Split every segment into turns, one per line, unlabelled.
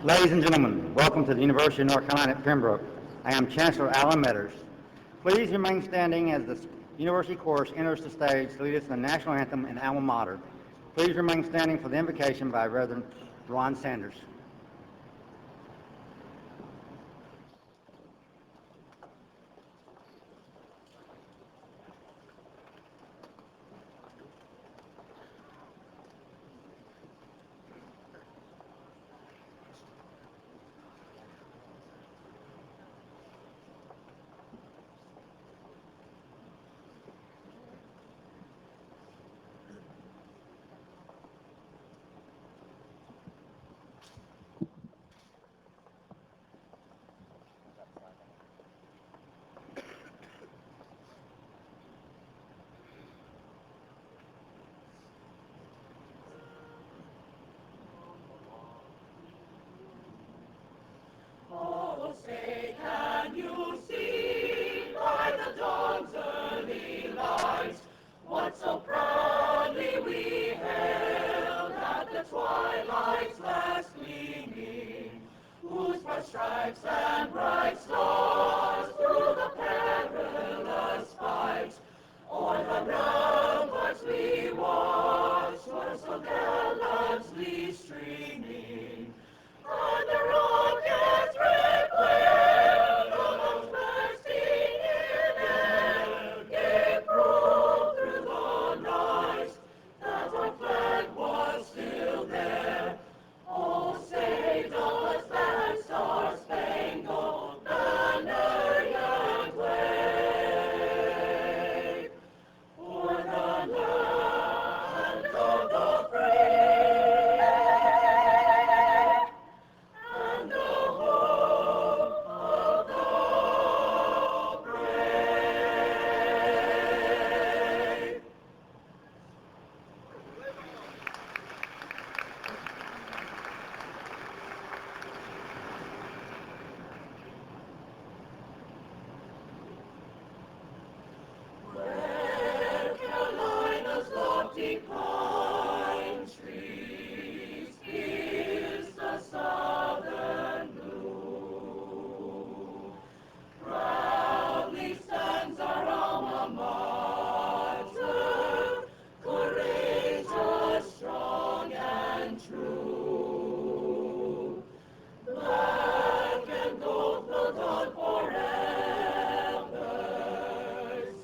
Ladies and gentlemen, welcome to the University of North Carolina at Pembroke. I am Chancellor Alan Metters. Please remain standing as the University Chorus enters the stage to lead us in the national anthem and alma mater. Please remain standing for the invocation by Reverend Ron Sanders.
Oh, say, can you see by the dawn's early light what so proudly we hailed at the twilight's last gleaming, whose bright stripes and bright stars through the perilous fight o'er the ramparts we watched were so gallantly streaming. And the rocket's red glare, almost bursting in air, gave proof through the night that our flag was still there. Oh, say does that star-spangled banner yet wave o'er the land of the free? And the hope of the brave. Where Carolina's lofty pine trees pierce the southern blue, proudly stands our alma mater, courageous, strong, and true. Black and gold will dawn forever,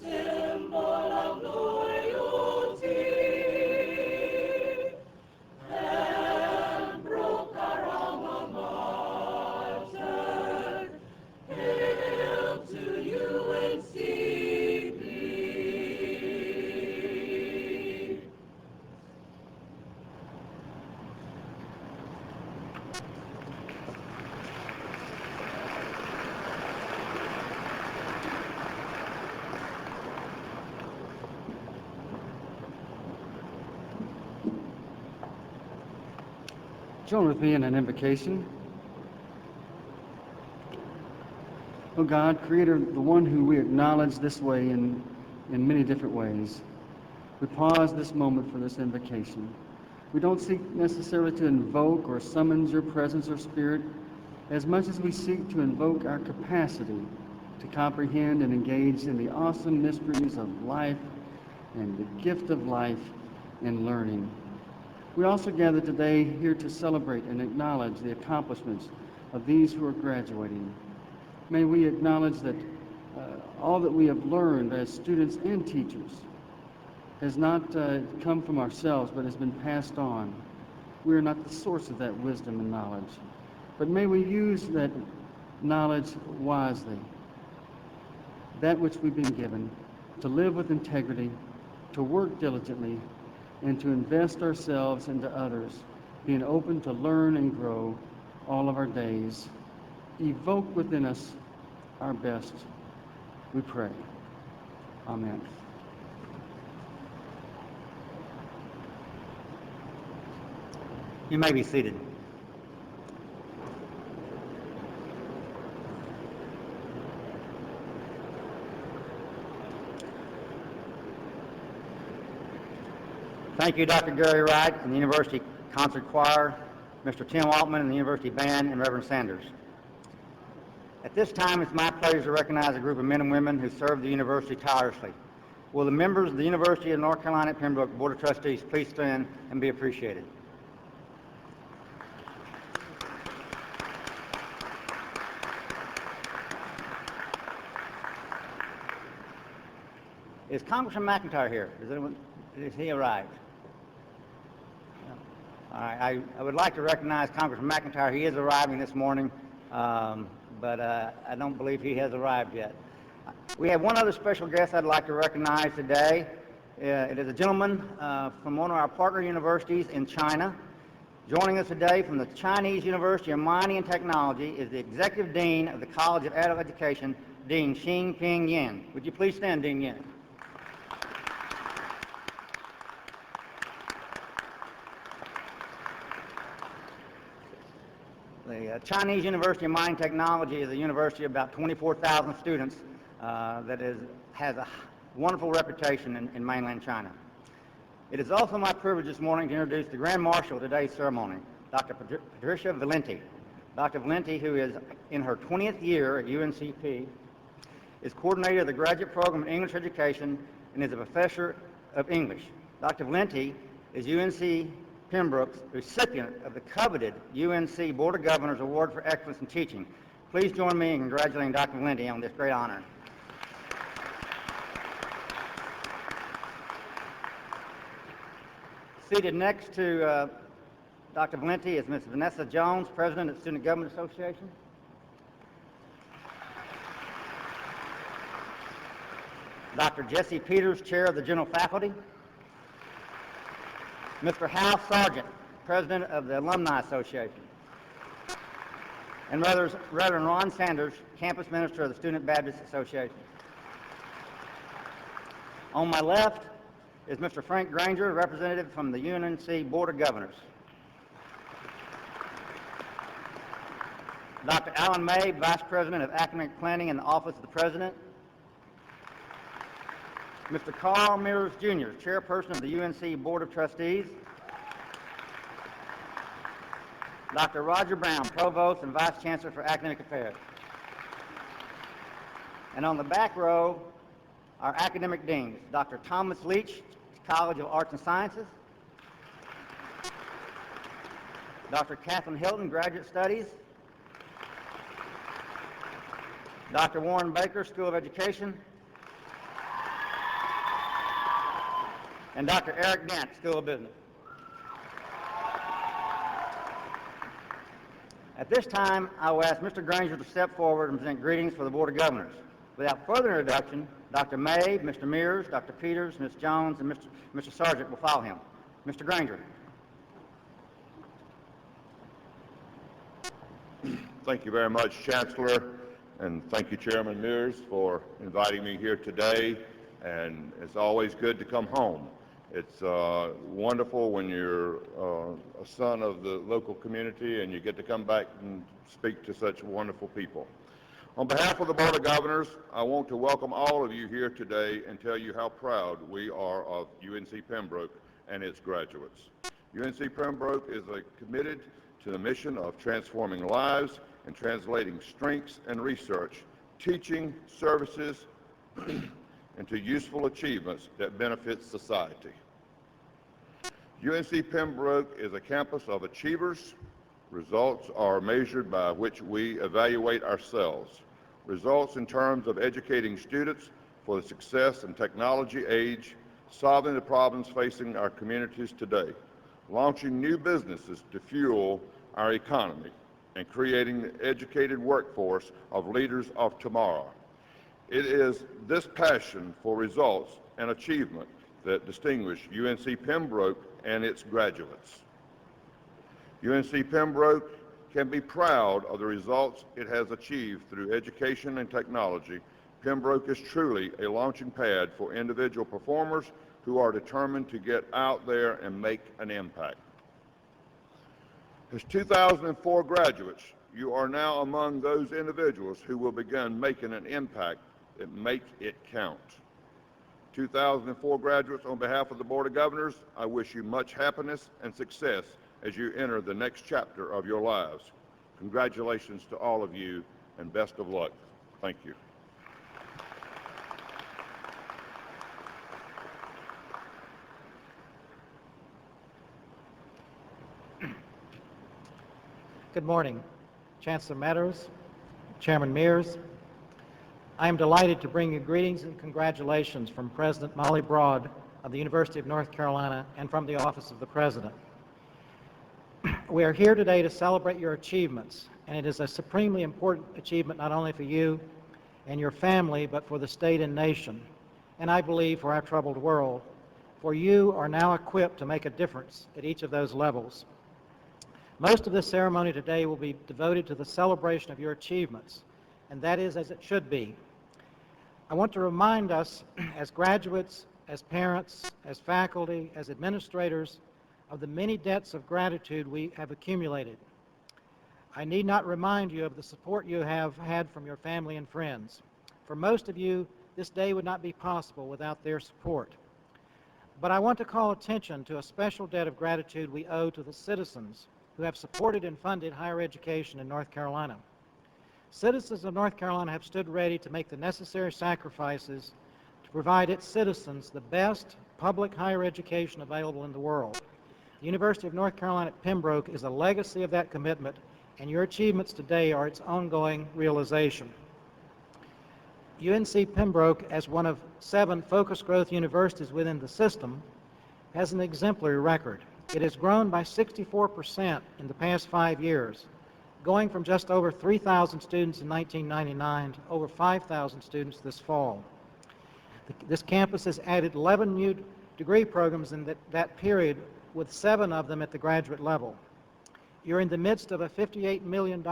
symbol of loyalty. Pembroke, our alma mater, hail to UNCP.
Join with me in an invocation. Oh God, Creator, the one who we acknowledge this way in many different ways, we pause this moment for this invocation. We don't seek necessarily to invoke or summons your presence or spirit as much as we seek to invoke our capacity to comprehend and engage in the awesome mysteries of life and the gift of life and learning. We also gather today here to celebrate and acknowledge the accomplishments of these who are graduating. May we acknowledge that all that we have learned as students and teachers has not come from ourselves, but has been passed on. We are not the source of that wisdom and knowledge, but may we use that knowledge wisely, that which we've been given, to live with integrity, to work diligently, and to invest ourselves into others, being open to learn and grow all of our days. Evoke within us our best, we pray. Amen.
You may be seated. Thank you, Dr. Gary Wright and the University Concert Choir Mr. Tim Altman and the University Band, and Reverend Sanders. At this time, it's my pleasure to recognize a group of men and women who serve the university tirelessly. Will the members of the University of North Carolina at Pembroke Board of Trustees please stand and be appreciated? Is Congressman McIntyre here? Has he arrived? All right, I would like to recognize Congressman McIntyre. He is arriving this morning, but I don't believe he has arrived yet. We have one other special guest I'd like to recognize today. It is a gentleman from one of our partner universities in China. Joining us today from the Chinese University of Mining and Technology is the Executive Dean of the College of Adult Education, Dean Xinping Yin. Would you please stand, Dean Yin? The Chinese University of Mining Technology is a university of about 24,000 students that has a wonderful reputation in mainland China. It is also my privilege this morning to introduce the Grand Marshal of today's ceremony, Dr. Patricia Valenti. Dr. Valenti, who is in her 20th year at UNCP, is coordinator of the graduate program in English education and is a professor of English. Dr. Valenti is UNC Pembroke's recipient of the coveted UNC Board of Governors Award for Excellence in Teaching. Please join me in congratulating Dr. Valenti on this great honor. Seated next to Dr. Valenti is Ms. Vanessa Jones, President of the Student Government Association. Dr. Jesse Peters, Chair of the General Faculty. Mr. Hal Sargent, President of the Alumni Association. And Reverend Ron Sanders, Campus Minister of the Student Baptist Association. On my left is Mr. Frank Granger, representative from the UNC Board of Governors. Dr. Alan May, Vice President of Academic Planning in the Office of the President. Mr. Carl Mears, Jr., Chairperson of the UNC Board of Trustees. Dr. Roger Brown, Provost and Vice Chancellor for Academic Affairs. And on the back row, our academic deans, Dr. Thomas Leach, College of Arts and Sciences. Dr. Kathleen Hilton, Graduate Studies. Dr. Warren Baker, School of Education. And Dr. Eric Dent, School of Business. At this time, I will ask Mr. Granger to step forward and present greetings for the Board of Governors. Without further introduction, Dr. May, Mr. Mears, Dr. Peters, Ms. Jones, and Mr. Sargent will follow him. Mr. Granger.
Thank you very much, Chancellor, and thank you, Chairman Mears, for inviting me here today. And it's always good to come home. It's wonderful when you're a son of the local community and you get to come back and speak to such wonderful people. On behalf of the Board of Governors, I want to welcome all of you here today and tell you how proud we are of UNC Pembroke and its graduates. UNC Pembroke is committed to the mission of transforming lives and translating strengths and research, teaching, services, into useful achievements that benefit society. UNC Pembroke is a campus of achievers. Results are measured by which we evaluate ourselves. Results in terms of educating students for the success and technology age, solving the problems facing our communities today, launching new businesses to fuel our economy, and creating the educated workforce of leaders of tomorrow. It is this passion for results and achievement that distinguish UNC Pembroke and its graduates. UNC Pembroke can be proud of the results it has achieved through education and technology. Pembroke is truly a launching pad for individual performers who are determined to get out there and make an impact. As 2004 graduates, you are now among those individuals who will begin making an impact that make it count. 2004 graduates, on behalf of the Board of Governors, I wish you much happiness and success as you enter the next chapter of your lives. Congratulations to all of you, and best of luck. Thank you.
Good morning, Chancellor Meadows, Chairman Mears. I am delighted to bring you greetings and congratulations from President Molly Broad of the University of North Carolina and from the Office of the President. We are here today to celebrate your achievements, and it is a supremely important achievement not only for you and your family, but for the state and nation, and I believe for our troubled world, for you are now equipped to make a difference at each of those levels. Most of this ceremony today will be devoted to the celebration of your achievements, and that is as it should be. I want to remind us as graduates, as parents, as faculty, as administrators, of the many debts of gratitude we have accumulated. I need not remind you of the support you have had from your family and friends. For most of you, this day would not be possible without their support. But I want to call attention to a special debt of gratitude we owe to the citizens who have supported and funded higher education in North Carolina. Citizens of North Carolina have stood ready to make the necessary sacrifices to provide its citizens the best public higher education available in the world. The University of North Carolina at Pembroke is a legacy of that commitment, and your achievements today are its ongoing realization. UNC Pembroke, as one of 7 focused growth universities within the system, has an exemplary record. It has grown by 64% in the past 5 years, going from just over 3,000 students in 1999 to over 5,000 students this fall. This campus has added 11 new degree programs in that period, with 7 of them at the graduate level. You're in the midst of a $58 million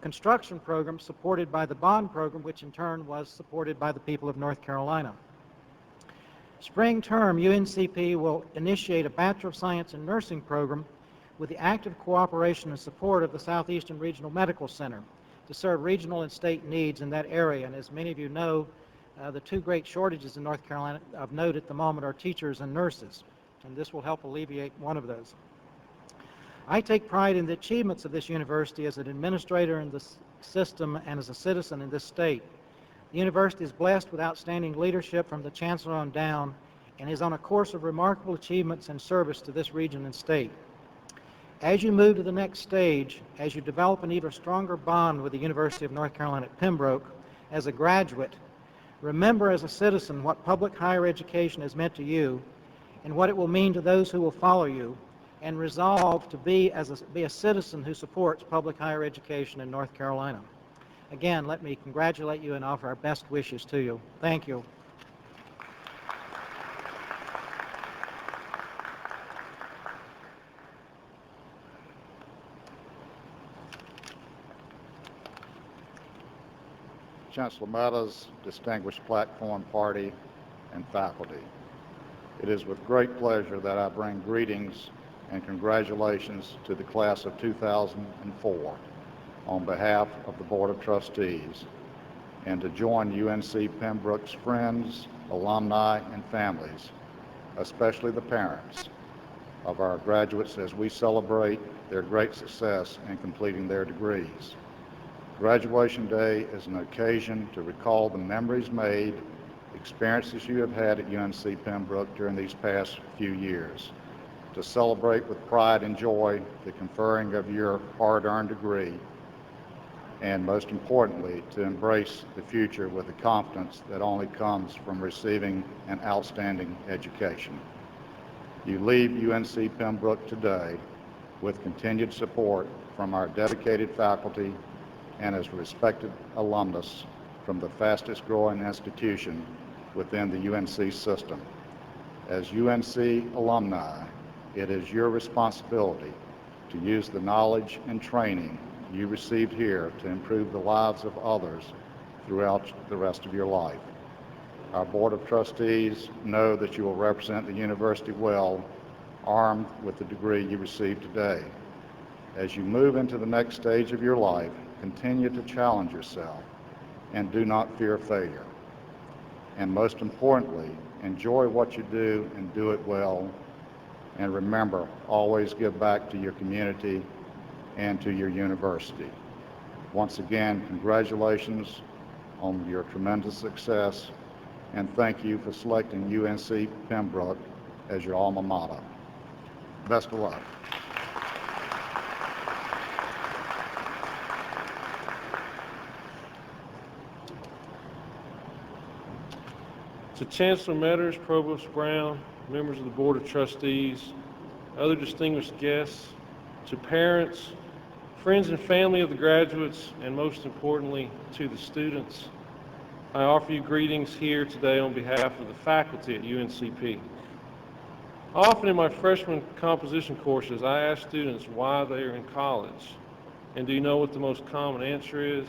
construction program supported by the bond program, which in turn was supported by the people of North Carolina. Spring term, UNCP will initiate a Bachelor of Science in Nursing program with the active cooperation and support of the Southeastern Regional Medical Center to serve regional and state needs in that area. And as many of you know, the 2 great shortages in North Carolina of note at the moment are teachers and nurses, and this will help alleviate one of those. I take pride in the achievements of this university as an administrator in the system and as a citizen in this state. The university is blessed with outstanding leadership from the chancellor on down and is on a course of remarkable achievements and service to this region and state. As you move to the next stage, as you develop an even stronger bond with the University of North Carolina at Pembroke, as a graduate, remember as a citizen what public higher education has meant to you and what it will mean to those who will follow you, and resolve to be a citizen who supports public higher education in North Carolina. Again, let me congratulate you and offer our best wishes to you. Thank you.
Chancellor Meadows, distinguished platform party, and faculty. It is with great pleasure that I bring greetings and congratulations to the class of 2004 on behalf of the Board of Trustees, and to join UNC Pembroke's friends, alumni, and families, especially the parents of our graduates, as we celebrate their great success in completing their degrees. Graduation Day is an occasion to recall the memories made, experiences you have had at UNC Pembroke during these past few years, to celebrate with pride and joy the conferring of your hard-earned degree, and most importantly, to embrace the future with the confidence that only comes from receiving an outstanding education. You leave UNC Pembroke today with continued support from our dedicated faculty and as respected alumnus from the fastest growing institution within the UNC system. As UNC alumni, it is your responsibility to use the knowledge and training you received here to improve the lives of others throughout the rest of your life. Our Board of Trustees know that you will represent the university well, armed with the degree you received today. As you move into the next stage of your life, continue to challenge yourself and do not fear failure. And most importantly, enjoy what you do and do it well, And remember, always give back to your community and to your university. Once again, congratulations on your tremendous success, and thank you for selecting UNC Pembroke as your alma mater. Best of luck.
To Chancellor Metters, Provost Brown, members of the Board of Trustees, other distinguished guests, to parents, friends and family of the graduates, and most importantly, to the students, I offer you greetings here today on behalf of the faculty at UNCP. Often in my freshman composition courses, I ask students why they are in college. And do you know what the most common answer is?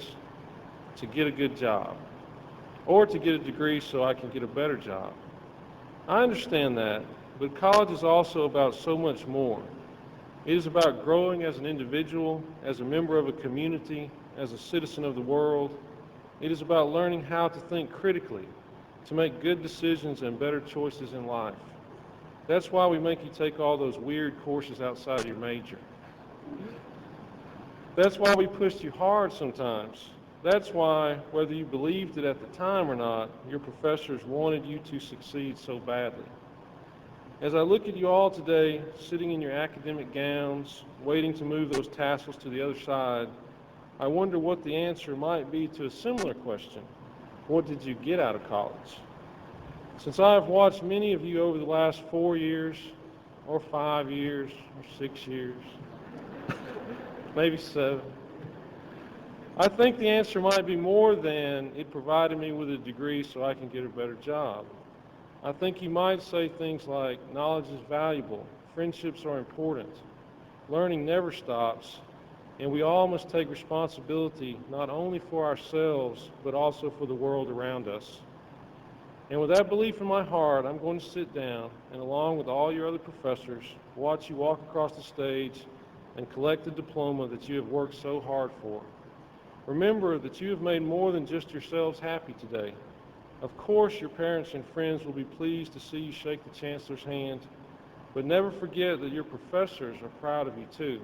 To get a good job, or to get a degree so I can get a better job. I understand that, but college is also about so much more. It is about growing as an individual, as a member of a community, as a citizen of the world. It is about learning how to think critically, to make good decisions and better choices in life. That's why we make you take all those weird courses outside your major. That's why we pushed you hard sometimes. That's why, whether you believed it at the time or not, your professors wanted you to succeed so badly. As I look at you all today, sitting in your academic gowns, waiting to move those tassels to the other side, I wonder what the answer might be to a similar question. What did you get out of college? Since I have watched many of you over the last 4 years, or 5 years, or 6 years, maybe 7, I think the answer might be more than it provided me with a degree so I can get a better job. I think you might say things like, knowledge is valuable, friendships are important, learning never stops, and we all must take responsibility not only for ourselves, but also for the world around us. And with that belief in my heart, I'm going to sit down and, along with all your other professors, watch you walk across the stage and collect the diploma that you have worked so hard for. Remember that you have made more than just yourselves happy today. Of course, your parents and friends will be pleased to see you shake the Chancellor's hand, but never forget that your professors are proud of you too.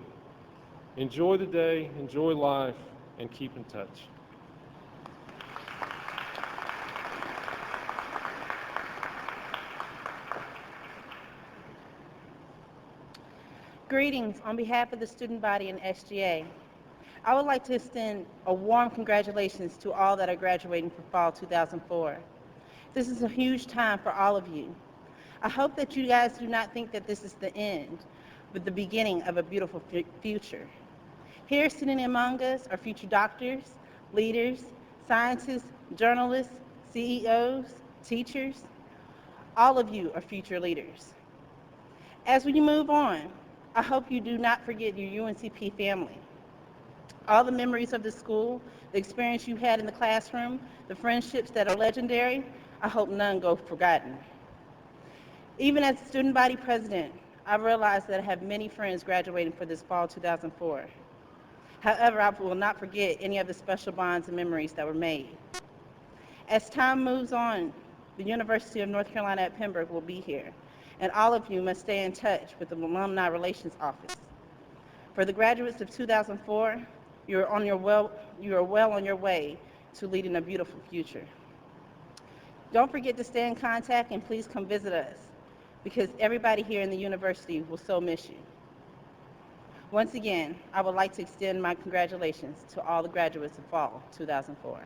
Enjoy the day, enjoy life, and keep in touch.
Greetings on behalf of the student body and SGA. I would like to extend a warm congratulations to all that are graduating for fall 2004. This is a huge time for all of you. I hope that you guys do not think that this is the end, but the beginning of a beautiful future. Here sitting among us are future doctors, leaders, scientists, journalists, CEOs, teachers. All of you are future leaders. As we move on, I hope you do not forget your UNCP family. All the memories of the school, the experience you had in the classroom, the friendships that are legendary, I hope none go forgotten. Even as student body president, I realize that I have many friends graduating for this fall 2004. However, I will not forget any of the special bonds and memories that were made. As time moves on, the University of North Carolina at Pembroke will be here, and all of you must stay in touch with the Alumni Relations Office. For the graduates of 2004, you are well on your way to leading a beautiful future. Don't forget to stay in contact and please come visit us, because everybody here in the university will so miss you. Once again, I would like to extend my congratulations to all the graduates of fall 2004.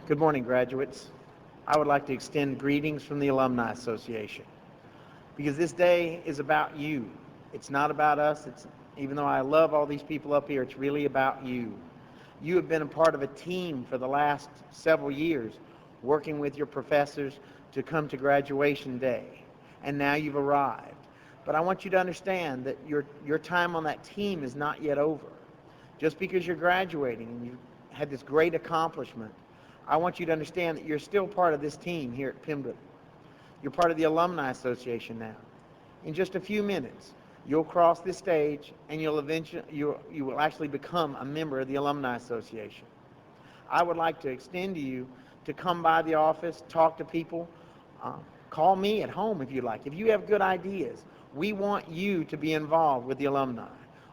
Good morning, graduates. I would like to extend greetings from the Alumni Association, because this day is about you. It's not about us. Even though I love all these people up here, it's really about you. You have been a part of a team for the last several years, working with your professors to come to graduation day, and now you've arrived. But I want you to understand that your time on that team is not yet over. Just because you're graduating and you had this great accomplishment, I want you to understand that you're still part of this team here at Pembroke. You're part of the Alumni Association now. In just a few minutes, you'll cross this stage and you will actually become a member of the Alumni Association. I would like to extend to you to come by the office, talk to people, call me at home if you like. If you have good ideas, we want you to be involved with the alumni.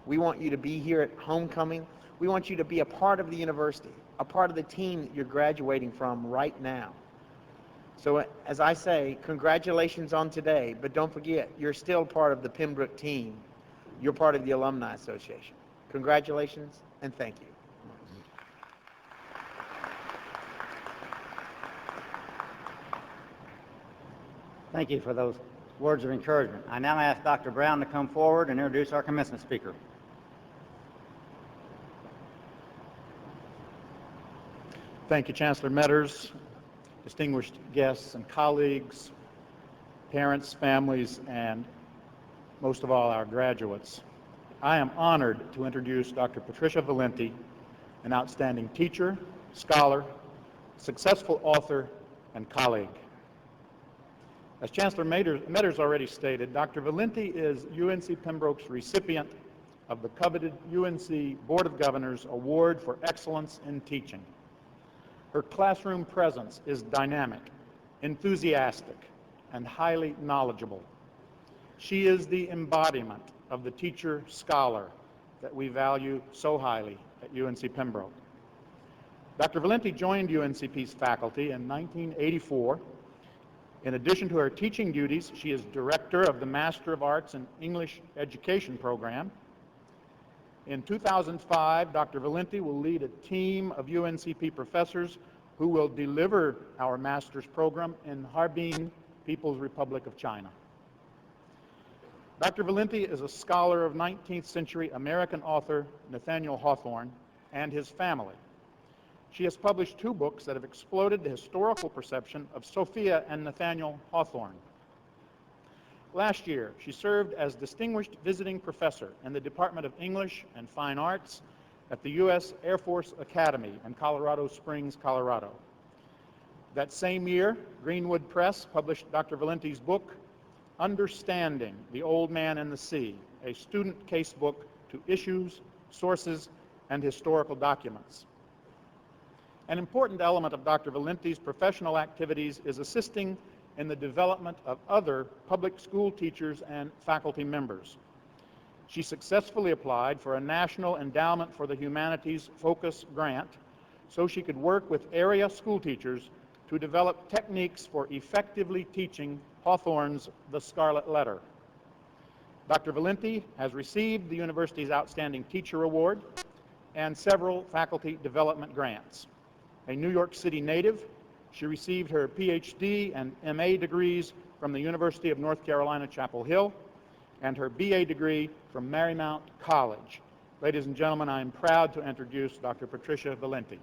We want you to be here at homecoming. We want you to be a part of the university, a part of the team that you're graduating from right now. So as I say, congratulations on today, but don't forget, you're still part of the Pembroke team. You're part of the Alumni Association. Congratulations and thank you.
Thank you for those words of encouragement. I now ask Dr. Brown to come forward and introduce our commencement speaker.
Thank you, Chancellor Metters, distinguished guests and colleagues, parents, families, and most of all, our graduates. I am honored to introduce Dr. Patricia Valenti, an outstanding teacher, scholar, successful author, and colleague. As Chancellor Metters already stated, Dr. Valenti is UNC Pembroke's recipient of the coveted UNC Board of Governors Award for Excellence in Teaching. Her classroom presence is dynamic, enthusiastic, and highly knowledgeable. She is the embodiment of the teacher-scholar that we value so highly at UNC Pembroke. Dr. Valenti joined UNCP's faculty in 1984. In addition to her teaching duties, she is director of the Master of Arts in English Education program. In 2005, Dr. Valenti will lead a team of UNCP professors who will deliver our master's program in Harbin, People's Republic of China. Dr. Valenti is a scholar of 19th century American author Nathaniel Hawthorne and his family. She has published 2 books that have exploded the historical perception of Sophia and Nathaniel Hawthorne. Last year, she served as Distinguished Visiting Professor in the Department of English and Fine Arts at the U.S. Air Force Academy in Colorado Springs, Colorado. That same year, Greenwood Press published Dr. Valenti's book, Understanding the Old Man and the Sea, a student casebook to issues, sources, and historical documents. An important element of Dr. Valenti's professional activities is assisting in the development of other public school teachers and faculty members. She successfully applied for a National Endowment for the Humanities Focus grant so she could work with area school teachers to develop techniques for effectively teaching Hawthorne's The Scarlet Letter. Dr. Valenti has received the university's Outstanding Teacher Award and several faculty development grants. A New York City native, she received her PhD and MA degrees from the University of North Carolina, Chapel Hill, and her BA degree from Marymount College. Ladies and gentlemen, I am proud to introduce Dr. Patricia Valenti.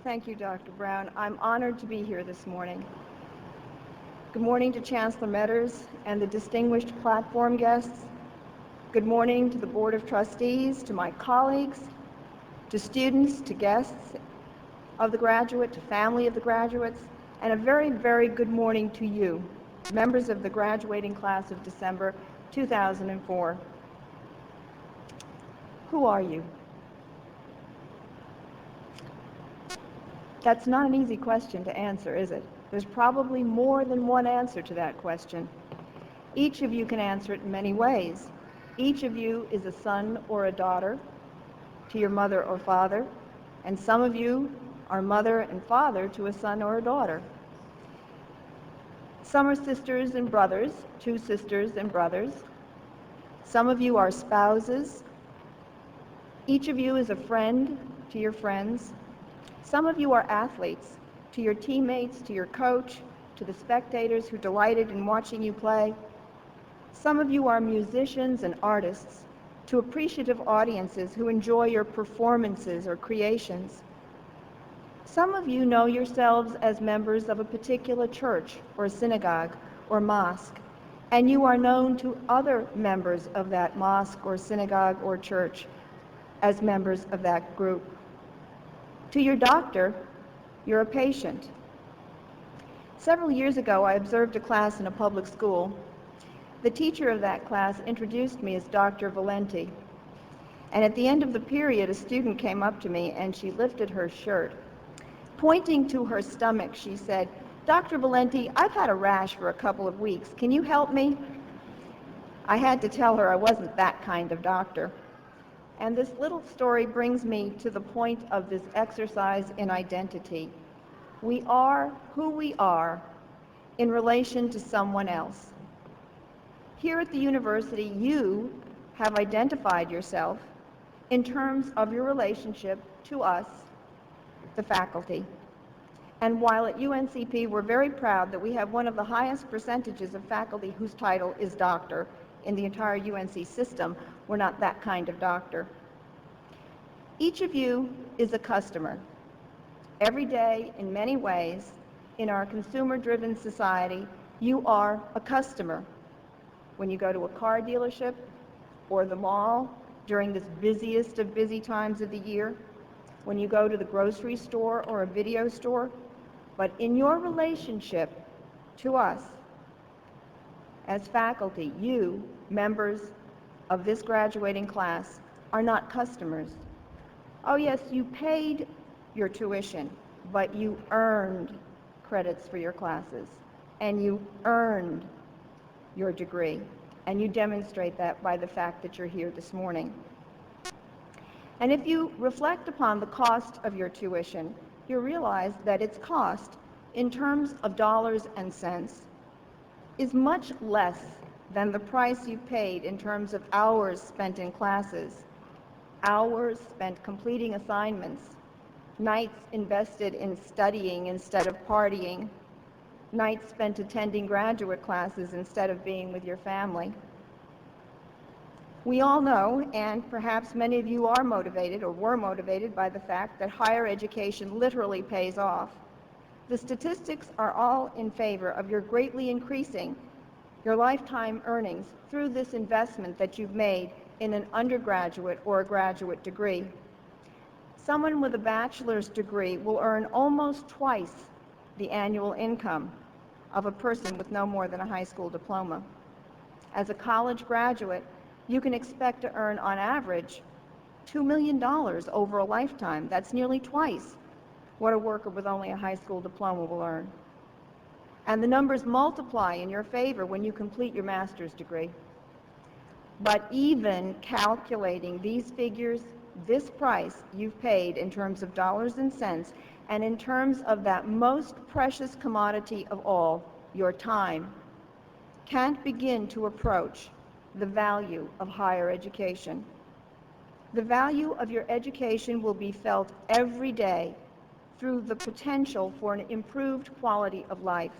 Thank you, Dr. Brown. I'm honored to be here this morning. Good morning to Chancellor Metters and the distinguished platform guests. Good morning to the Board of Trustees, to my colleagues, to students, to guests of the graduate, to family of the graduates, and a very, very good morning to you, members of the graduating class of December 2004. Who are you? That's not an easy question to answer, is it? There's probably more than one answer to that question. Each of you can answer it in many ways. Each of you is a son or a daughter to your mother or father, and some of you are mother and father to a son or a daughter. Some are sisters and brothers, 2 sisters and brothers. Some of you are spouses. Each of you is a friend to your friends. Some of you are athletes, to your teammates, to your coach, to the spectators who delighted in watching you play. Some of you are musicians and artists, to appreciative audiences who enjoy your performances or creations. Some of you know yourselves as members of a particular church or synagogue or mosque, and you are known to other members of that mosque or synagogue or church as members of that group. To your doctor, you're a patient. Several years ago, I observed a class in a public school The teacher of that class introduced me as Dr. Valenti. And at the end of the period, a student came up to me and she lifted her shirt. Pointing to her stomach, she said, "Dr. Valenti, I've had a rash for a couple of weeks. Can you help me?" I had to tell her I wasn't that kind of doctor. And this little story brings me to the point of this exercise in identity. We are who we are in relation to someone else. Here at the university, you have identified yourself in terms of your relationship to us, the faculty. And while at UNCP we're very proud that we have one of the highest percentages of faculty whose title is doctor in the entire UNC system, we're not that kind of doctor. Each of you is a customer. Every day, in many ways, in our consumer-driven society, you are a customer. When you go to a car dealership or the mall during this busiest of busy times of the year, when you go to the grocery store or a video store, but in your relationship to us as faculty, you, members of this graduating class, are not customers. Oh yes, you paid your tuition, but you earned credits for your classes, and you earned your degree, and you demonstrate that by the fact that you're here this morning. And if you reflect upon the cost of your tuition, you realize that its cost, in terms of dollars and cents, is much less than the price you paid in terms of hours spent in classes, hours spent completing assignments, nights invested in studying instead of partying, nights spent attending graduate classes instead of being with your family. We all know, and perhaps many of you are motivated or were motivated by the fact that higher education literally pays off. The statistics are all in favor of your greatly increasing your lifetime earnings through this investment that you've made in an undergraduate or a graduate degree. Someone with a bachelor's degree will earn almost twice the annual income of a person with no more than a high school diploma. As a college graduate, you can expect to earn, on average, $2 million over a lifetime. That's nearly twice what a worker with only a high school diploma will earn. And the numbers multiply in your favor when you complete your master's degree. But even calculating these figures, this price you've paid in terms of dollars and cents, and in terms of that most precious commodity of all, your time, can't begin to approach the value of higher education. The value of your education will be felt every day through the potential for an improved quality of life.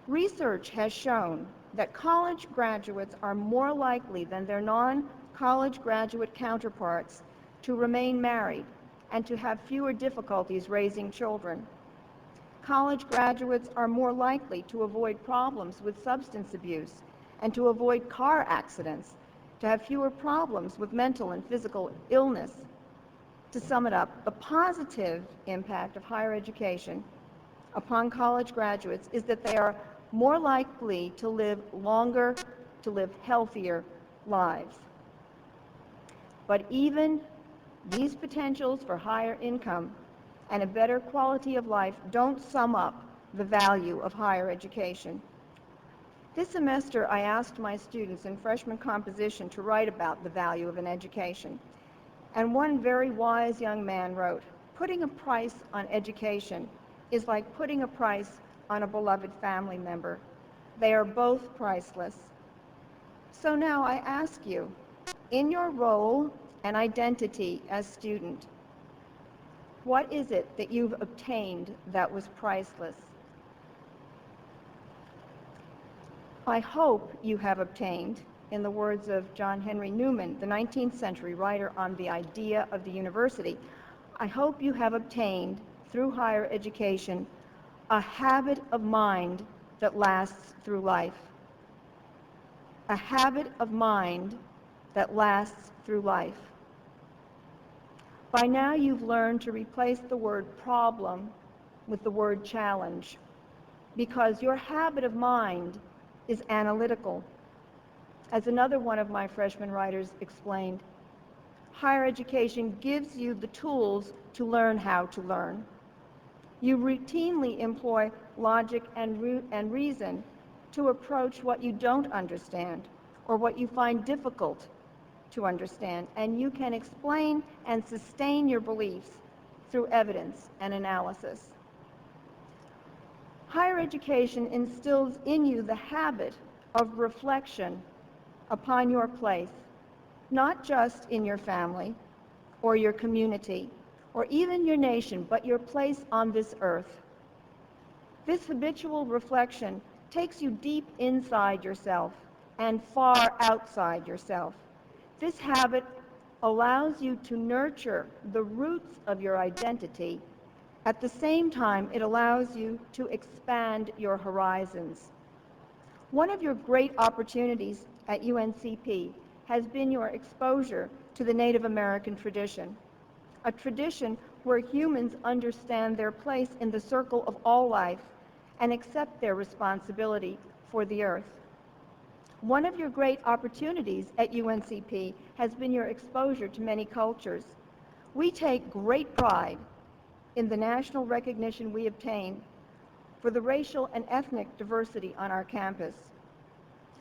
Research has shown that college graduates are more likely than their non-college graduate counterparts to remain married and to have fewer difficulties raising children. College graduates are more likely to avoid problems with substance abuse and to avoid car accidents, to have fewer problems with mental and physical illness. To sum it up, the positive impact of higher education upon college graduates is that they are more likely to live longer, to live healthier lives. But even these potentials for higher income and a better quality of life don't sum up the value of higher education. This semester, I asked my students in freshman composition to write about the value of an education. And one very wise young man wrote, "Putting a price on education is like putting a price on a beloved family member. They are both priceless." So now I ask you, in your role and identity as student, what is it that you've obtained that was priceless? I hope you have obtained, in the words of John Henry Newman, the 19th century writer on the idea of the university, I hope you have obtained, through higher education, a habit of mind that lasts through life. A habit of mind that lasts through life. By now you've learned to replace the word problem with the word challenge, because your habit of mind is analytical. As another one of my freshman writers explained, higher education gives you the tools to learn how to learn. You routinely employ logic and reason to approach what you don't understand or what you find difficult to understand, and you can explain and sustain your beliefs through evidence and analysis. Higher education instills in you the habit of reflection upon your place, not just in your family or your community or even your nation, but your place on this earth. This habitual reflection takes you deep inside yourself and far outside yourself. This habit allows you to nurture the roots of your identity. At the same time, it allows you to expand your horizons. One of your great opportunities at UNCP has been your exposure to the Native American tradition, a tradition where humans understand their place in the circle of all life and accept their responsibility for the earth. One of your great opportunities at UNCP has been your exposure to many cultures. We take great pride in the national recognition we obtain for the racial and ethnic diversity on our campus.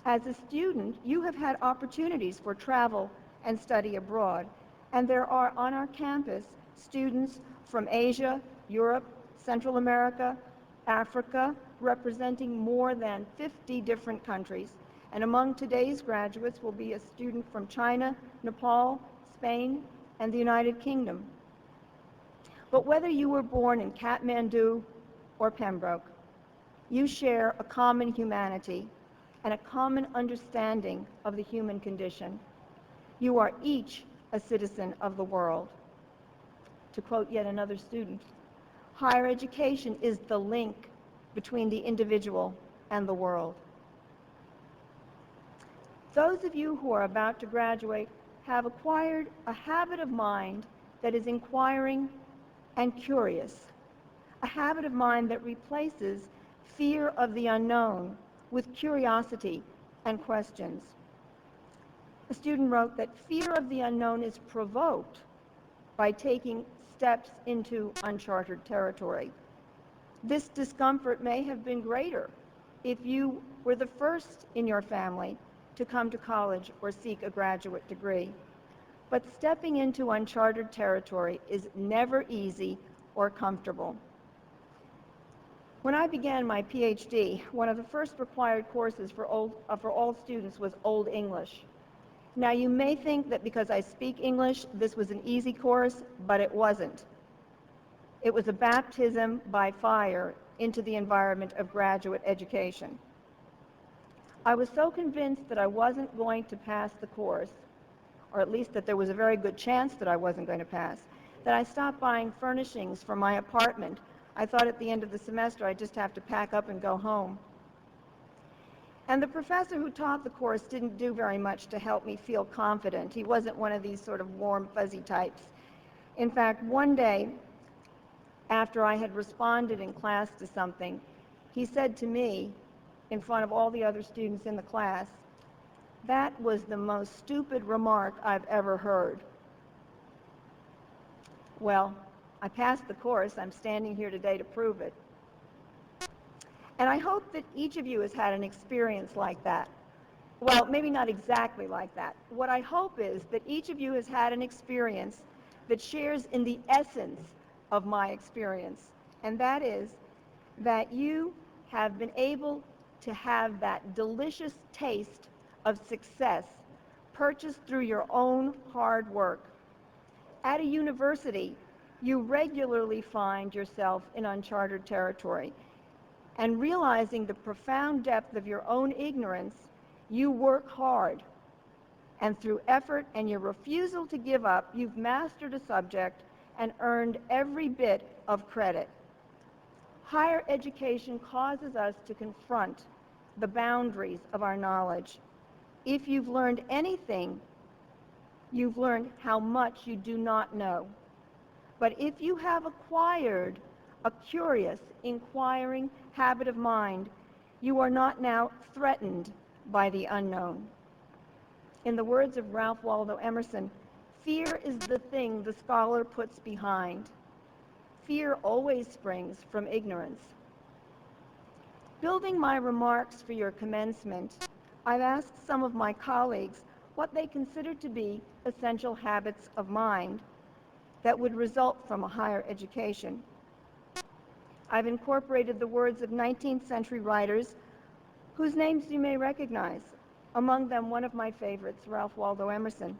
As a student, you have had opportunities for travel and study abroad, and there are on our campus students from Asia, Europe, Central America, Africa, representing more than 50 different countries. And among today's graduates will be a student from China, Nepal, Spain, and the United Kingdom. But whether you were born in Kathmandu or Pembroke, you share a common humanity and a common understanding of the human condition. You are each a citizen of the world. To quote yet another student, higher education is the link between the individual and the world. Those of you who are about to graduate have acquired a habit of mind that is inquiring and curious, a habit of mind that replaces fear of the unknown with curiosity and questions. A student wrote that fear of the unknown is provoked by taking steps into uncharted territory. This discomfort may have been greater if you were the first in your family to come to college or seek a graduate degree. But stepping into uncharted territory is never easy or comfortable. When I began my PhD, one of the first required courses for all students was Old English. Now, you may think that because I speak English, this was an easy course, but it wasn't. It was a baptism by fire into the environment of graduate education. I was so convinced that I wasn't going to pass the course, or at least that there was a very good chance that I wasn't going to pass, that I stopped buying furnishings for my apartment. I thought at the end of the semester I'd just have to pack up and go home. And the professor who taught the course didn't do very much to help me feel confident. He wasn't one of these sort of warm, fuzzy types. In fact, one day, after I had responded in class to something, he said to me, in front of all the other students in the class, "That was the most stupid remark I've ever heard." Well, I passed the course. I'm standing here today to prove it. And I hope that each of you has had an experience like that. Well, maybe not exactly like that. What I hope is that each of you has had an experience that shares in the essence of my experience, and that is that you have been able to have that delicious taste of success purchased through your own hard work. At a university, you regularly find yourself in uncharted territory, and realizing the profound depth of your own ignorance, you work hard, and through effort and your refusal to give up, you've mastered a subject and earned every bit of credit. Higher education causes us to confront the boundaries of our knowledge. If you've learned anything, you've learned how much you do not know. But if you have acquired a curious, inquiring habit of mind, You are not now threatened by the unknown. In the words of Ralph Waldo Emerson, fear is the thing the scholar puts behind. Fear always springs from ignorance. Building my remarks for your commencement, I've asked some of my colleagues what they consider to be essential habits of mind that would result from a higher education. I've incorporated the words of 19th century writers whose names you may recognize, among them one of my favorites, Ralph Waldo Emerson.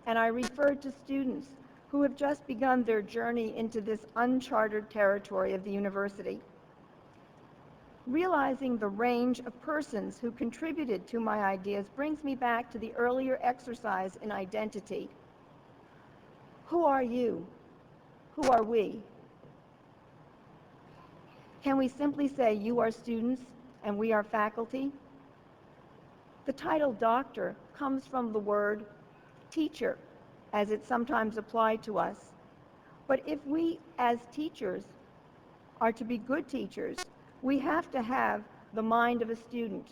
And I referred to students who have just begun their journey into this uncharted territory of the university. Realizing the range of persons who contributed to my ideas brings me back to the earlier exercise in identity. Who are you? Who are we? Can we simply say you are students and we are faculty? The title doctor comes from the word teacher, as it's sometimes applied to us. But if we as teachers are to be good teachers, we have to have the mind of a student.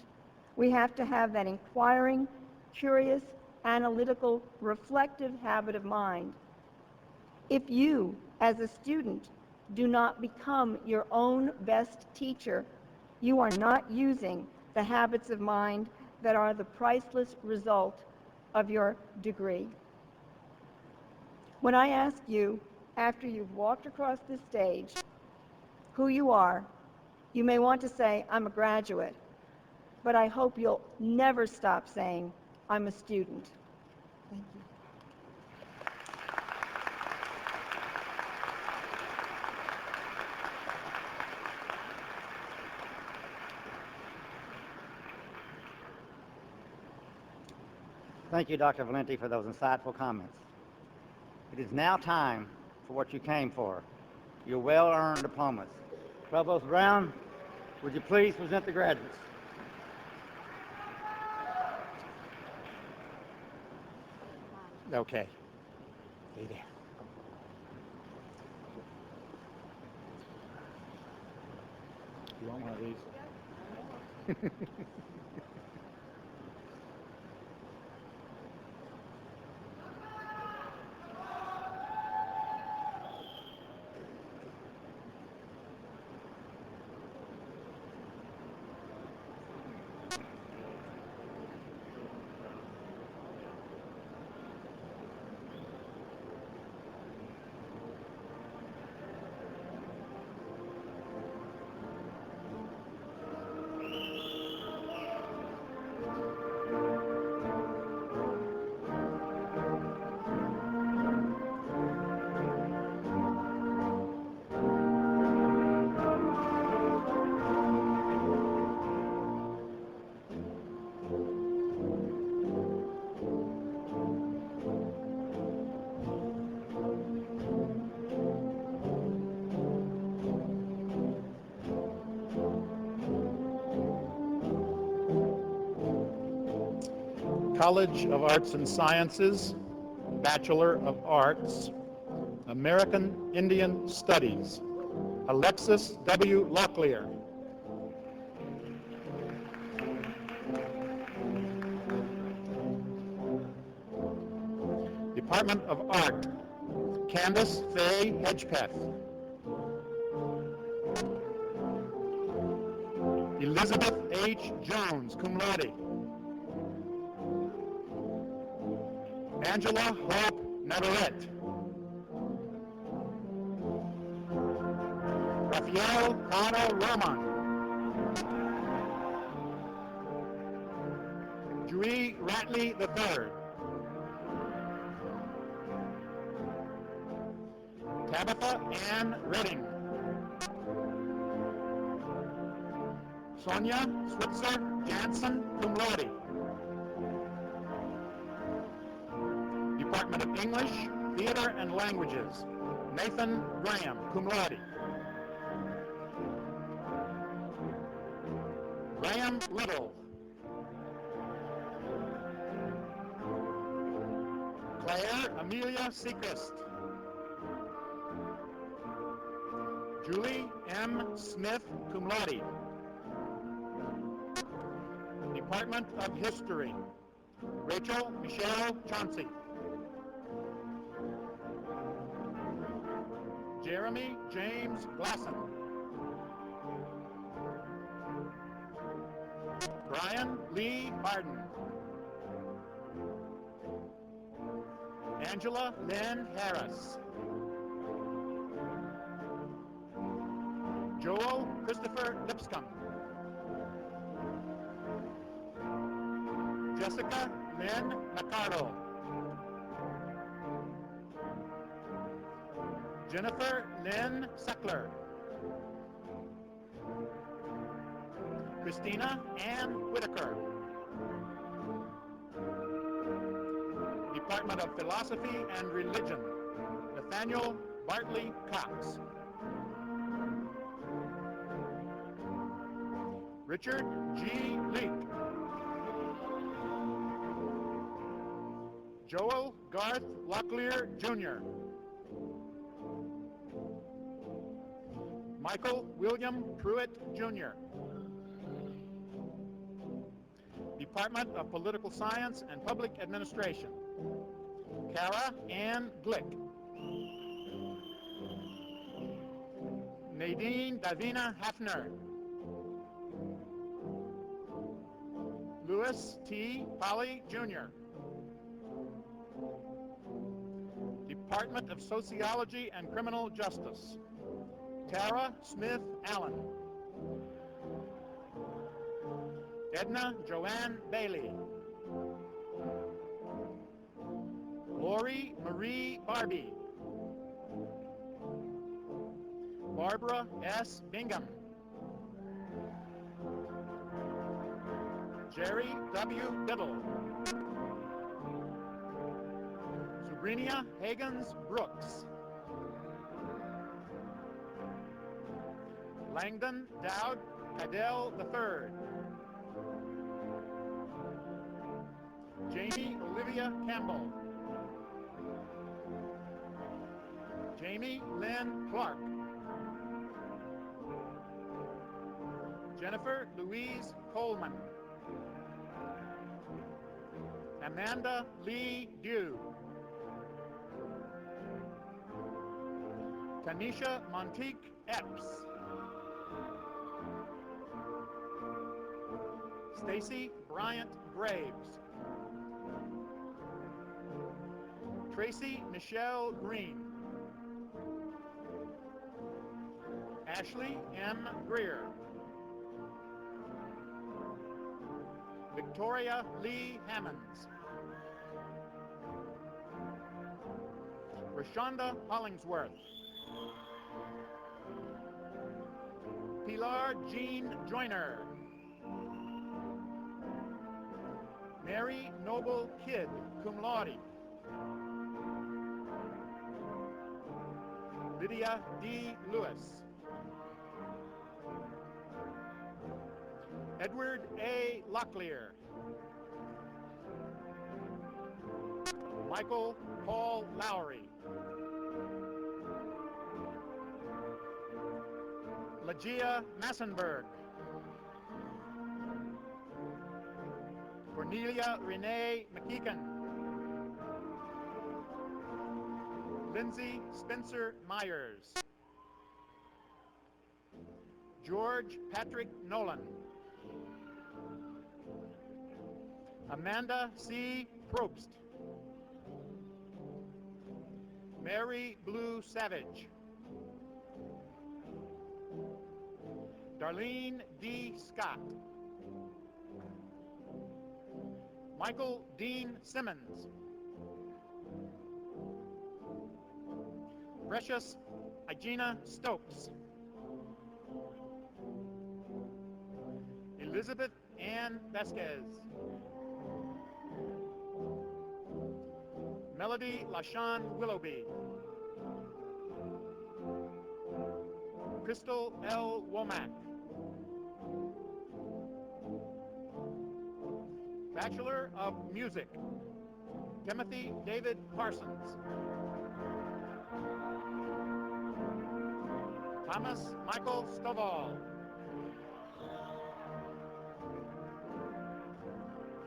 We have to have that inquiring, curious, analytical, reflective habit of mind. If you, as a student, do not become your own best teacher, you are not using the habits of mind that are the priceless result of your degree. When I ask you, after you've walked across this stage, who you are, you may want to say, I'm a graduate, but I hope you'll never stop saying, I'm a student. Thank you.
Thank you, Dr. Valenti, for those insightful comments. It is now time for what you came for, your well-earned diplomas. Provost Brown, would you please present the graduates?
Okay. Stay there. You want one of these? College of Arts and Sciences, Bachelor of Arts, American Indian Studies, Alexis W. Locklear. Department of Art, Candace Faye Hedgepeth. Elizabeth H. Jones, cum laude. Angela Hope Navarrete. Rafael Cano Roman. Dewey Ratley III. Tabitha Ann Redding. Sonia Switzer Jansen, cum laude. Department of English, Theater and Languages, Nathan Graham, cum laude. Graham Little. Claire Amelia Seacrest. Julie M. Smith, cum laude. Department of History, Rachel Michelle Chauncey. Jeremy James Glasson. Brian Lee Barden. Angela Lynn Harris. Joel Christopher Lipscomb. Jessica Lynn McCardle. Jennifer Lynn Seckler. Christina Ann Whitaker. Department of Philosophy and Religion, Nathaniel Bartley Cox. Richard G. Leake. Joel Garth Locklear, Jr. Michael William Pruitt, Jr. Department of Political Science and Public Administration, Kara Ann Glick. Nadine Davina Hafner. Louis T. Polly, Jr. Department of Sociology and Criminal Justice, Tara Smith Allen. Edna Joanne Bailey. Lori Marie Barbie. Barbara S. Bingham. Jerry W. Biddle. Sabrina Higgins Brooks. Langdon Dowd Cadell III. Jamie Olivia Campbell. Jamie Lynn Clark. Jennifer Louise Coleman. Amanda Lee Dew. Tanisha Monteque Epps. Stacy Bryant Graves. Tracy Michelle Green. Ashley M. Greer. Victoria Lee Hammonds. Rashonda Hollingsworth. Pilar Jean Joyner. Mary Noble Kidd, cum laude. Lydia D. Lewis. Edward A. Locklear. Michael Paul Lowry. Legia Massenberg. Cornelia Renee McKeegan. Lindsay Spencer Myers. George Patrick Nolan. Amanda C. Probst. Mary Blue Savage. Darlene D. Scott. Michael Dean Simmons. Precious Igina Stokes. Elizabeth Ann Vasquez. Melody LaShawn Willoughby. Crystal L. Womack. Bachelor of Music, Timothy David Parsons. Thomas Michael Stovall.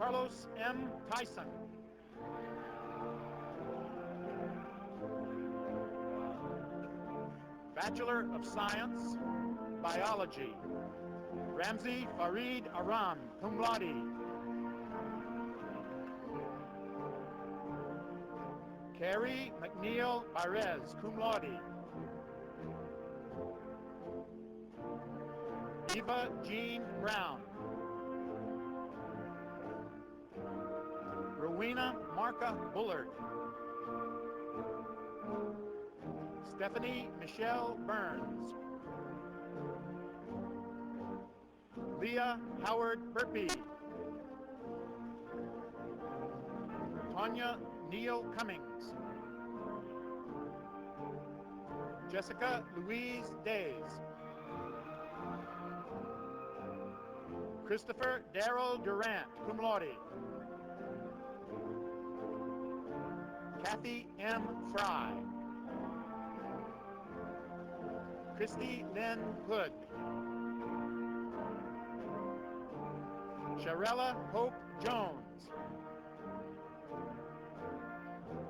Carlos M. Tyson. Bachelor of Science, Biology, Ramzi Farid Aram, cum laude. Carrie McNeil Barez, cum laude. Eva Jean Brown. Rowena Marca Bullard. Stephanie Michelle Burns. Leah Howard Burpee. Tanya Neal Cummings. Jessica Louise Days. Christopher Darrell Durant, cum laude. Kathy M. Fry. Christy Lynn Hood. Sharella Hope Jones.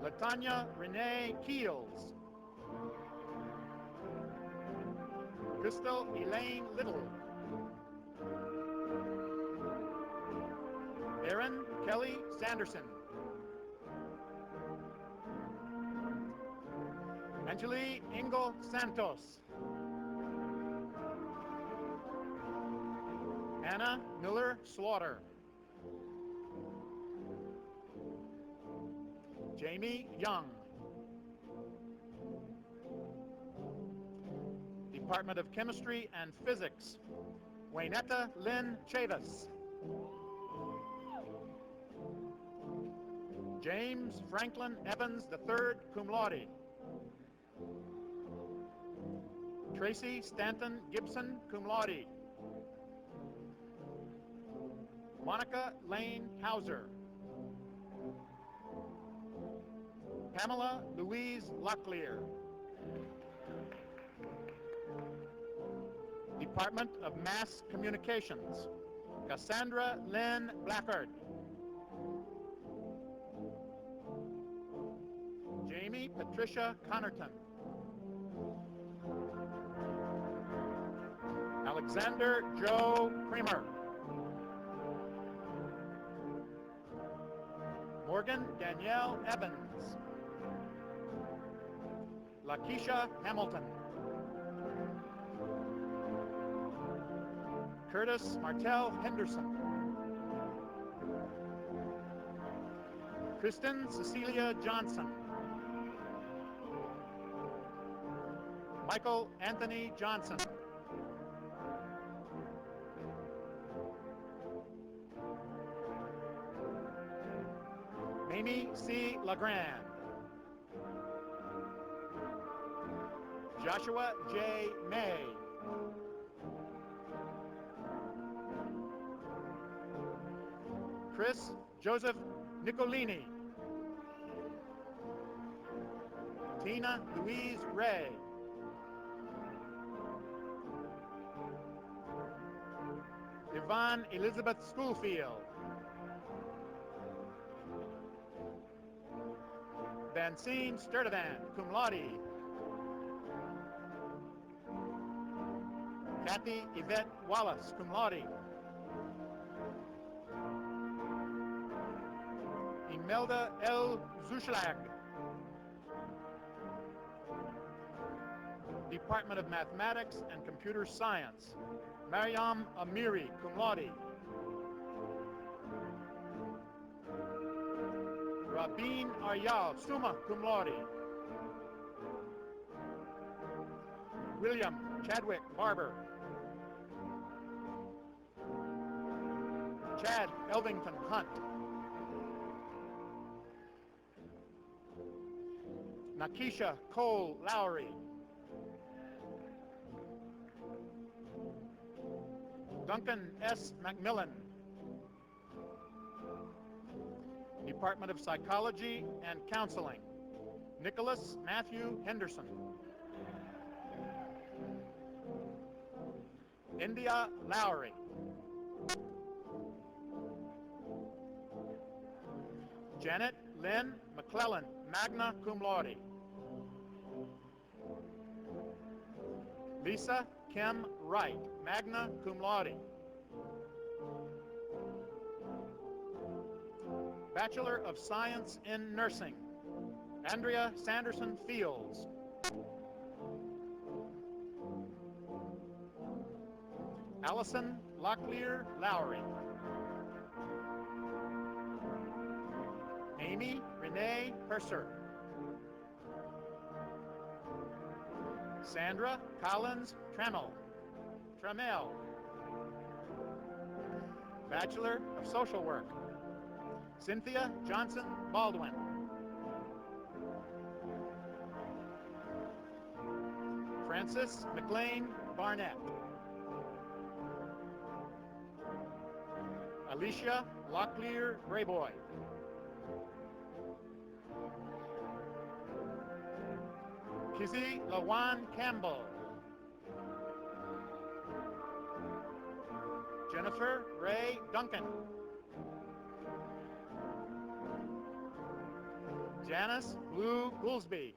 Latanya Renee Keels. Crystal Elaine Little. Erin Kelly Sanderson. Anjali Ingle Santos. Anna Miller Slaughter. Jamie Young. Department of Chemistry and Physics, Waynetta Lynn Chavis. James Franklin Evans III, cum laude. Tracy Stanton Gibson, cum laude. Monica Lane Hauser. Pamela Louise Locklear. Department of Mass Communications, Cassandra Lynn Blackard. Jamie Patricia Connerton. Alexander Joe Kramer. Morgan Danielle Evans. Lakeisha Hamilton. Curtis Martell Henderson. Kristen Cecilia Johnson. Michael Anthony Johnson. Mamie C. LeGrand. Joshua J. May. Chris Joseph Nicolini. Tina Louise Ray. Yvonne Elizabeth Schoolfield. Vancine Sturtevant, cum laude. Kathy Yvette Wallace, cum laude. Imelda L. Zuschlag. Department of Mathematics and Computer Science, Mariam Amiri, cum laude. Rabin Aryal, summa cum laude. William Chadwick Barber. Chad Elvington Hunt. Nakisha Cole Lowry. Duncan S. McMillan. Department of Psychology and Counseling, Nicholas Matthew Henderson. India Lowry. Janet Lynn McClellan, magna cum laude. Lisa Kim Wright, magna cum laude. Bachelor of Science in Nursing, Andrea Sanderson Fields. Allison Locklear Lowry. Amy Renee Purser. Sandra Collins Tremel. Bachelor of Social Work, Cynthia Johnson Baldwin. Frances McLean Barnett. Alicia Locklear Grayboy. Kizzy Lawan Campbell. Jennifer Ray Duncan. Janice Blue Goolsby.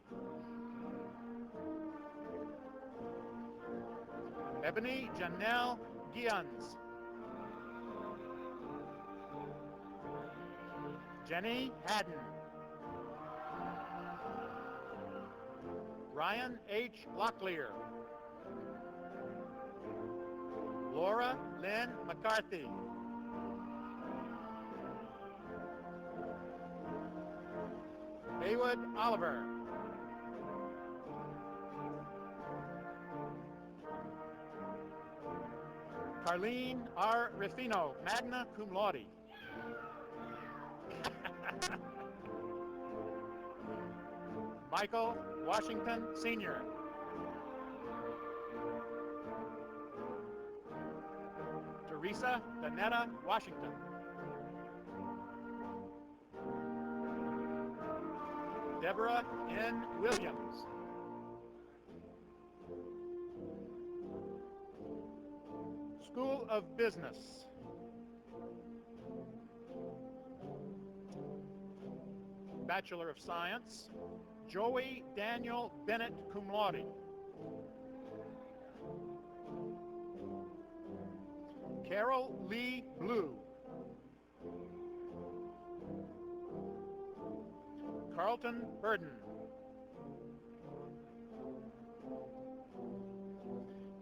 Ebony Janelle Gions. Jenny Haddon. Ryan H. Locklear. Laura Lynn McCarthy. Haywood Oliver. Carlene R. Rufino, magna cum laude. Michael Washington, Sr. Teresa Danetta Washington. Deborah N. Williams. School of Business. Bachelor of Science, Joey Daniel Bennett, cum laude. Carol Lee Blue. Carlton Burden.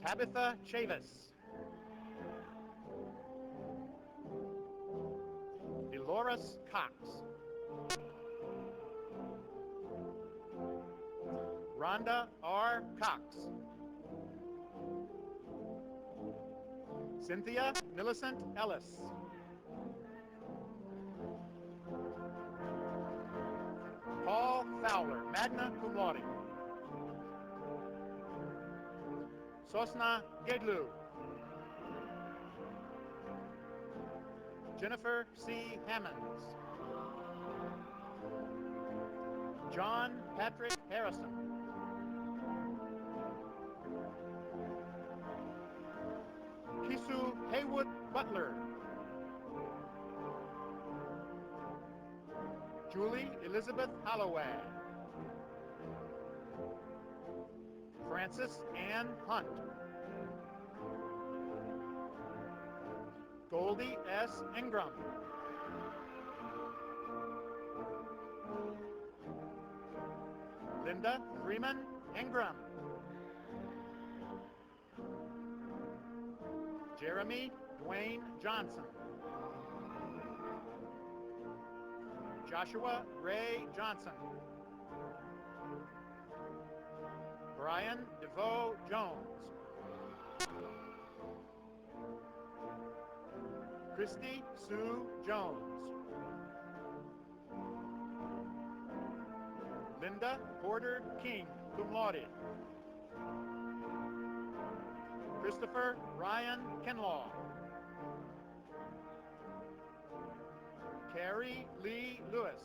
Tabitha Chavis. Dolores Cox. Rhonda R. Cox. Cynthia Millicent Ellis. Paul Fowler, magna cum laude. Sosna Gedlu. Jennifer C. Hammonds. John Patrick Harrison. Kisu Haywood Butler. Julie Elizabeth Holloway. Frances Ann Hunt. Goldie S. Ingram. Linda Freeman Ingram. Jeremy Dwayne Johnson. Joshua Ray Johnson. Brian DeVoe Jones. Christy Sue Jones. Linda Porter King, cum laude. Christopher Ryan Kinlaw. Carrie Lee Lewis.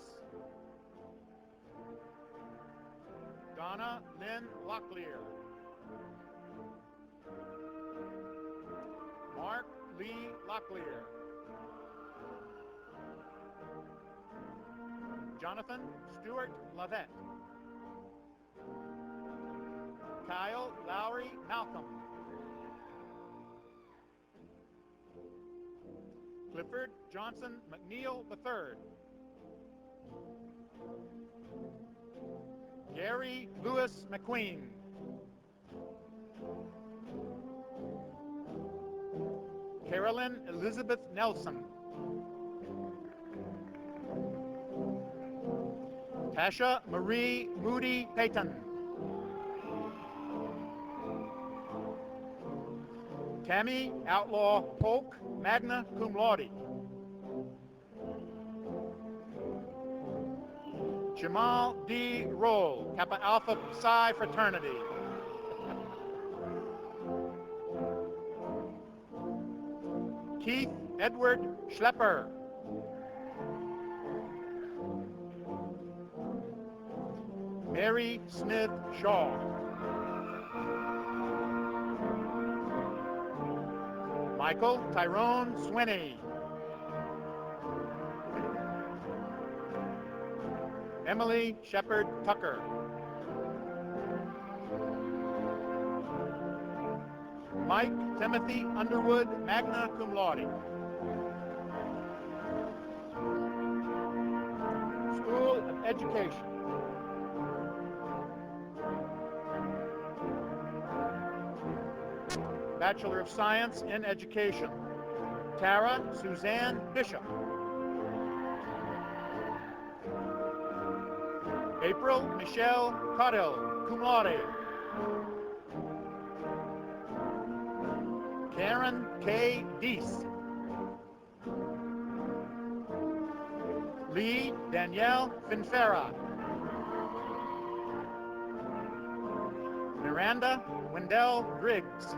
Donna Lynn Locklear. Mark Lee Locklear. Jonathan Stewart Lavette. Kyle Lowry Malcolm. Clifford Johnson McNeil III. Gary Lewis McQueen. Carolyn Elizabeth Nelson. Tasha Marie Moody Payton. Tammy Outlaw Polk, magna cum laude. Jamal D. Roll, Kappa Alpha Psi fraternity. Keith Edward Schlepper. Mary Smith Shaw. Michael Tyrone Swinney. Emily Shepard Tucker. Mike Timothy Underwood, magna cum laude. School of Education. Bachelor of Science in Education. Tara Suzanne Bishop. April Michelle Caudill, cum laude. Karen K. Deese. Lee Danielle Finfera. Miranda Wendell Griggs.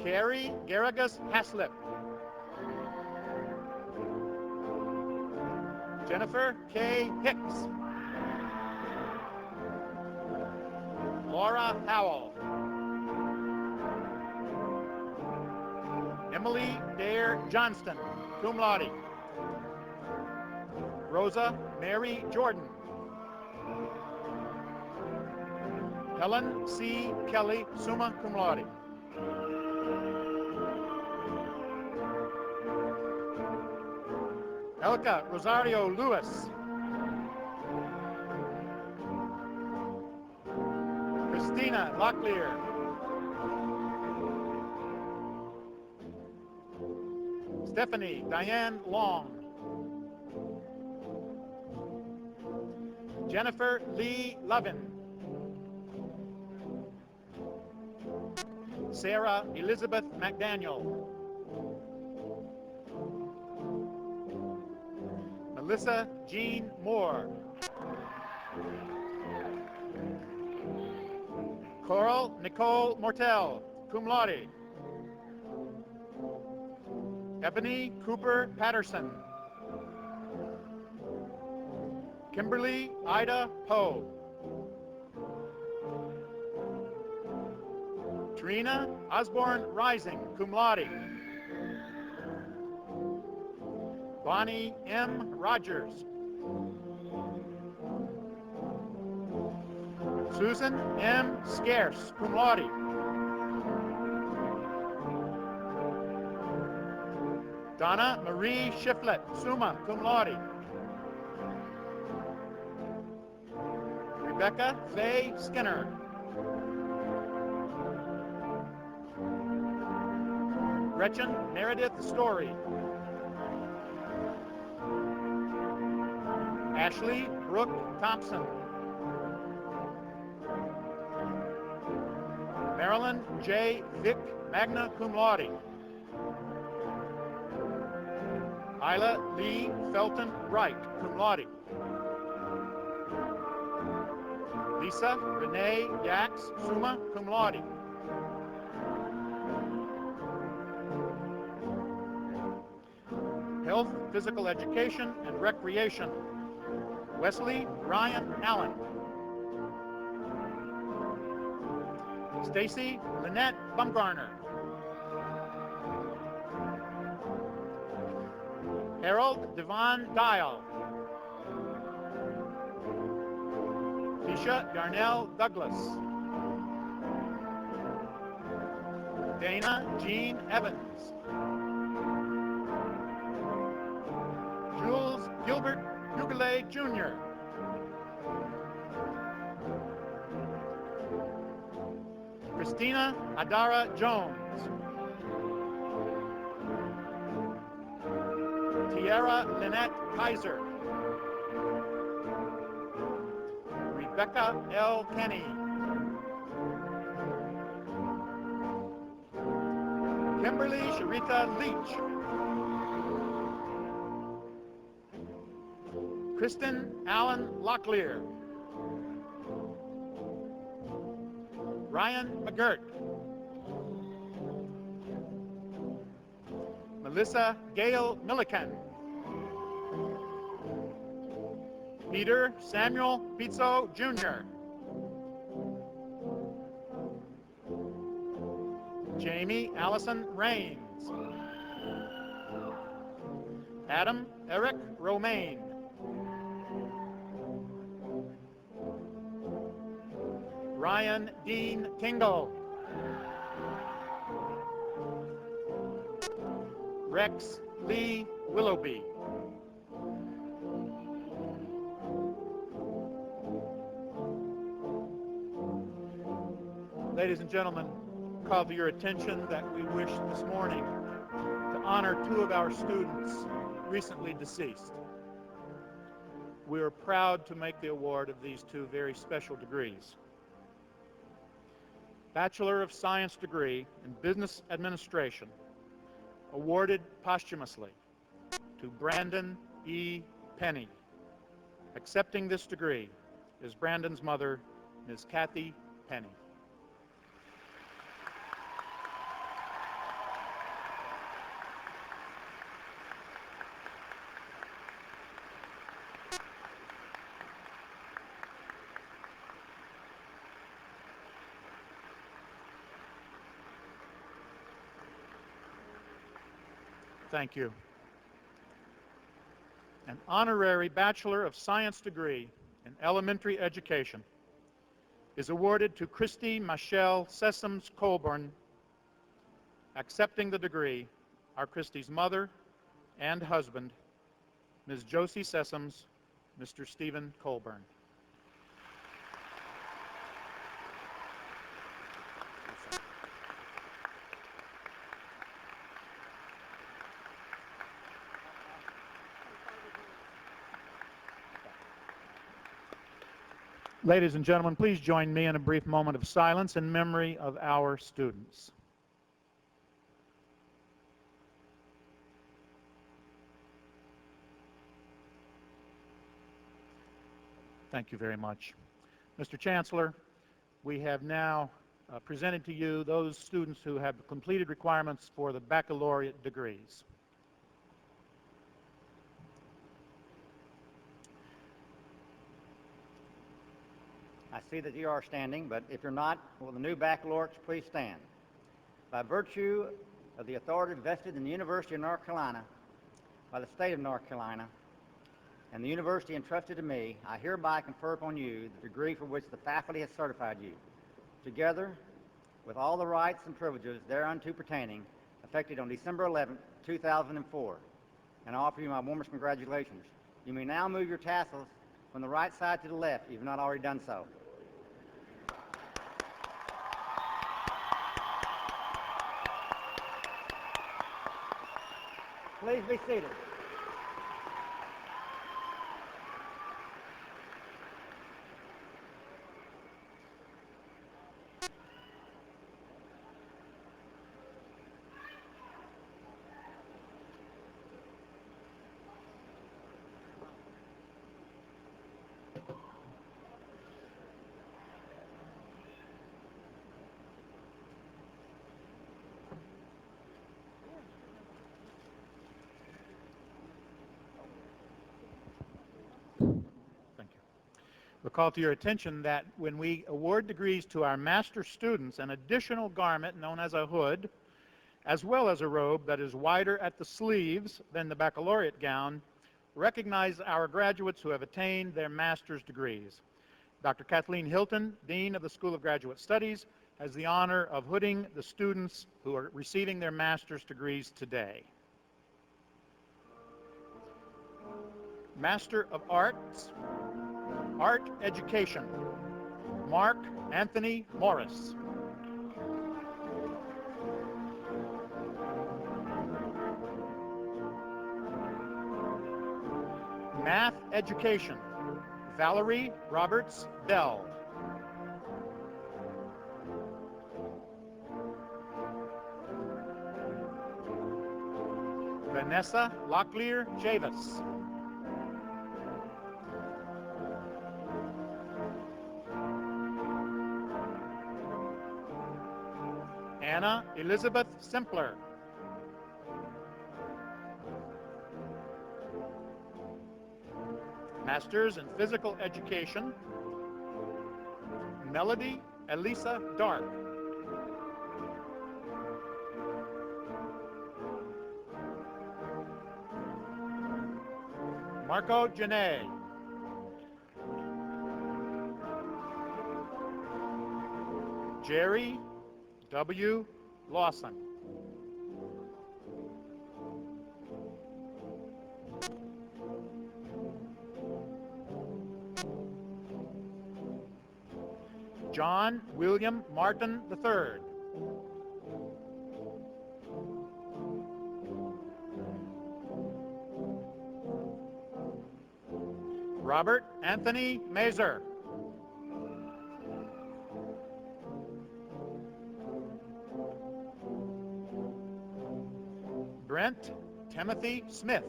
Carrie Garrigus Haslip. Jennifer K. Hicks. Laura Howell. Emily Dare Johnston, cum laude. Rosa Mary Jordan. Helen C. Kelly, summa cum laude. Elka Rosario Lewis. Christina Locklear. Stephanie Diane Long. Jennifer Lee Lovin. Sarah Elizabeth McDaniel. Melissa Jean Moore. Coral Nicole Mortel, cum laude. Ebony Cooper Patterson. Kimberly Ida Poe. Trina Osborne Rising, cum laude. Bonnie M. Rogers. Susan M. Scarce, cum laude. Donna Marie Shiflett, summa cum laude. Rebecca Faye Skinner. Gretchen Meredith Story. Ashley Brooke Thompson. Marilyn J. Vick, magna cum laude. Isla Lee Felton Wright, cum laude. Lisa Renee Yax, summa cum laude. Health, Physical Education, and Recreation. Wesley Ryan Allen. Stacy Lynette Bumgarner. Harold Devon Dial. Keisha Yarnell Douglas. Dana Jean Evans. Jules Gilbert Hugulay Jr. Christina Adara Jones. Tiara Lynette Kaiser. Rebecca L. Kenny. Kimberly Sharita Leach. Kristen Allen Locklear. Ryan McGirt. Melissa Gail Milliken. Peter Samuel Pizzo Jr. Jamie Allison Raines. Adam Eric Romaine. Ryan Dean Tingle. Rex Lee Willoughby. Ladies and gentlemen, call to your attention that we wish this morning to honor two of our students recently deceased. We are proud to make the award of these two very special degrees. Bachelor of Science degree in Business Administration, awarded posthumously to Brandon E. Penny. Accepting this degree is Brandon's mother, Ms. Kathy Penny. Thank you. An honorary Bachelor of Science degree in Elementary Education is awarded to Christy Michelle Sessoms Colburn. Accepting the degree are Christy's mother and husband, Ms. Josie Sessoms, Mr. Stephen Colburn. Ladies and gentlemen, please join me in a brief moment of silence in memory of our students. Thank you very much. Mr. Chancellor, we have now presented to you those students who have completed requirements for the baccalaureate degrees.
I see that you are standing, but if you're not, will the new baccalaureates please stand? By virtue of the authority vested in the University of North Carolina, by the state of North Carolina, and the university entrusted to me, I hereby confer upon you the degree for which the faculty has certified you, together with all the rights and privileges thereunto pertaining, effective on December 11, 2004, and I offer you my warmest congratulations. You may now move your tassels from the right side to the left if you've not already done so. Please be seated.
We'll call to your attention that when we award degrees to our master students, an additional garment known as a hood as well as a robe that is wider at the sleeves than the baccalaureate gown, recognize our graduates who have attained their master's degrees. Dr. Kathleen Hilton, Dean of the School of Graduate Studies, has the honor of hooding the students who are receiving their master's degrees today. Master of Arts, Art Education, Mark Anthony Morris. Math Education, Valerie Roberts Bell. Vanessa Locklear Javis. Anna Elizabeth Simpler. Masters in Physical Education, Melody Elisa Dark. Marco Janae. Jerry W. Lawson. John William Martin III. Robert Anthony Mazer. Brent Timothy Smith.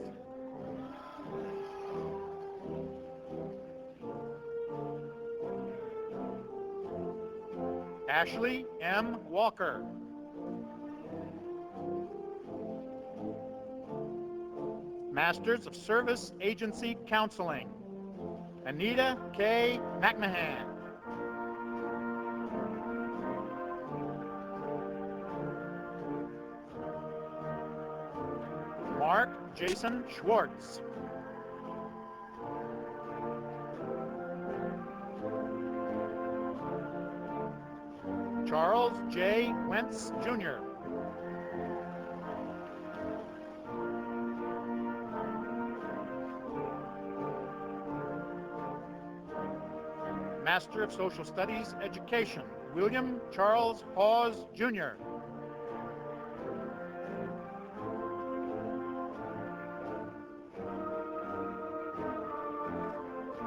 Ashley M. Walker. Masters of Service Agency Counseling, Anita K. McMahon. Mark Jason Schwartz. Charles J. Wentz, Jr. Master of Social Studies Education, William Charles Hawes, Jr.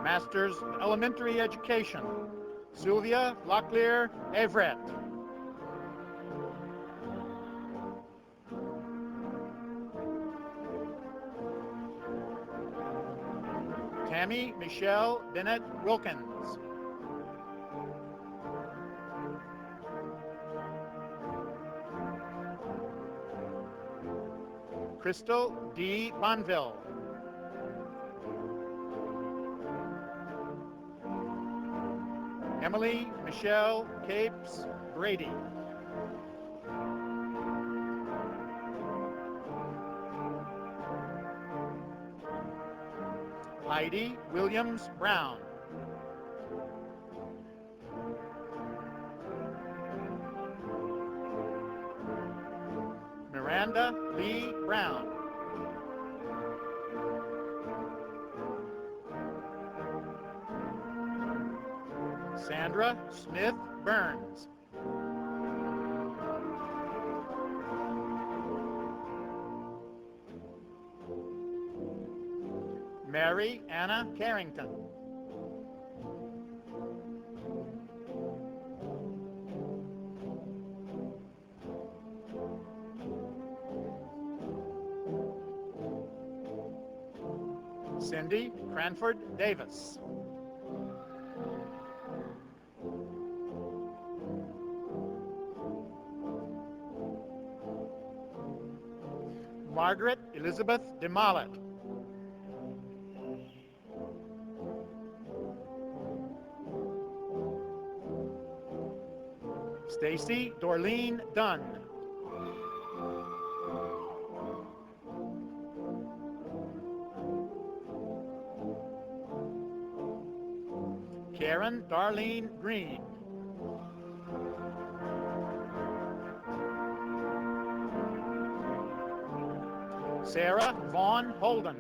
Masters of Elementary Education, Sylvia Locklear Everett. Tammy Michelle Bennett Wilkins. Crystal D. Bonville. Emily Michelle Capes Brady. Heidi Williams Brown. Miranda Lee Brown. Sandra Smith Burns. Mary Anna Carrington. Cindy Cranford Davis. Margaret Elizabeth DeMollet. Stacy Dorleen Dunn. Karen Darlene Green. Sarah Vaughn Holden.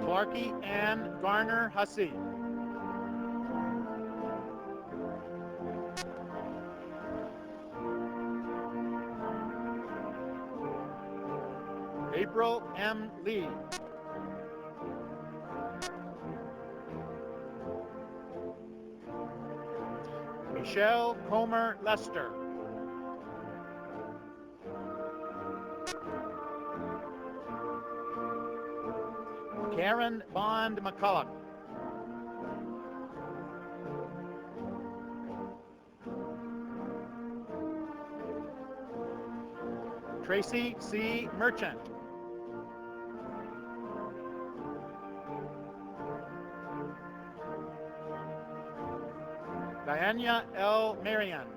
Clarky Ann Garner Hussey. April M. Lee. Michelle Comer Lester. Karen Bond McCulloch. Tracy C. Merchant. Diana L. Marion.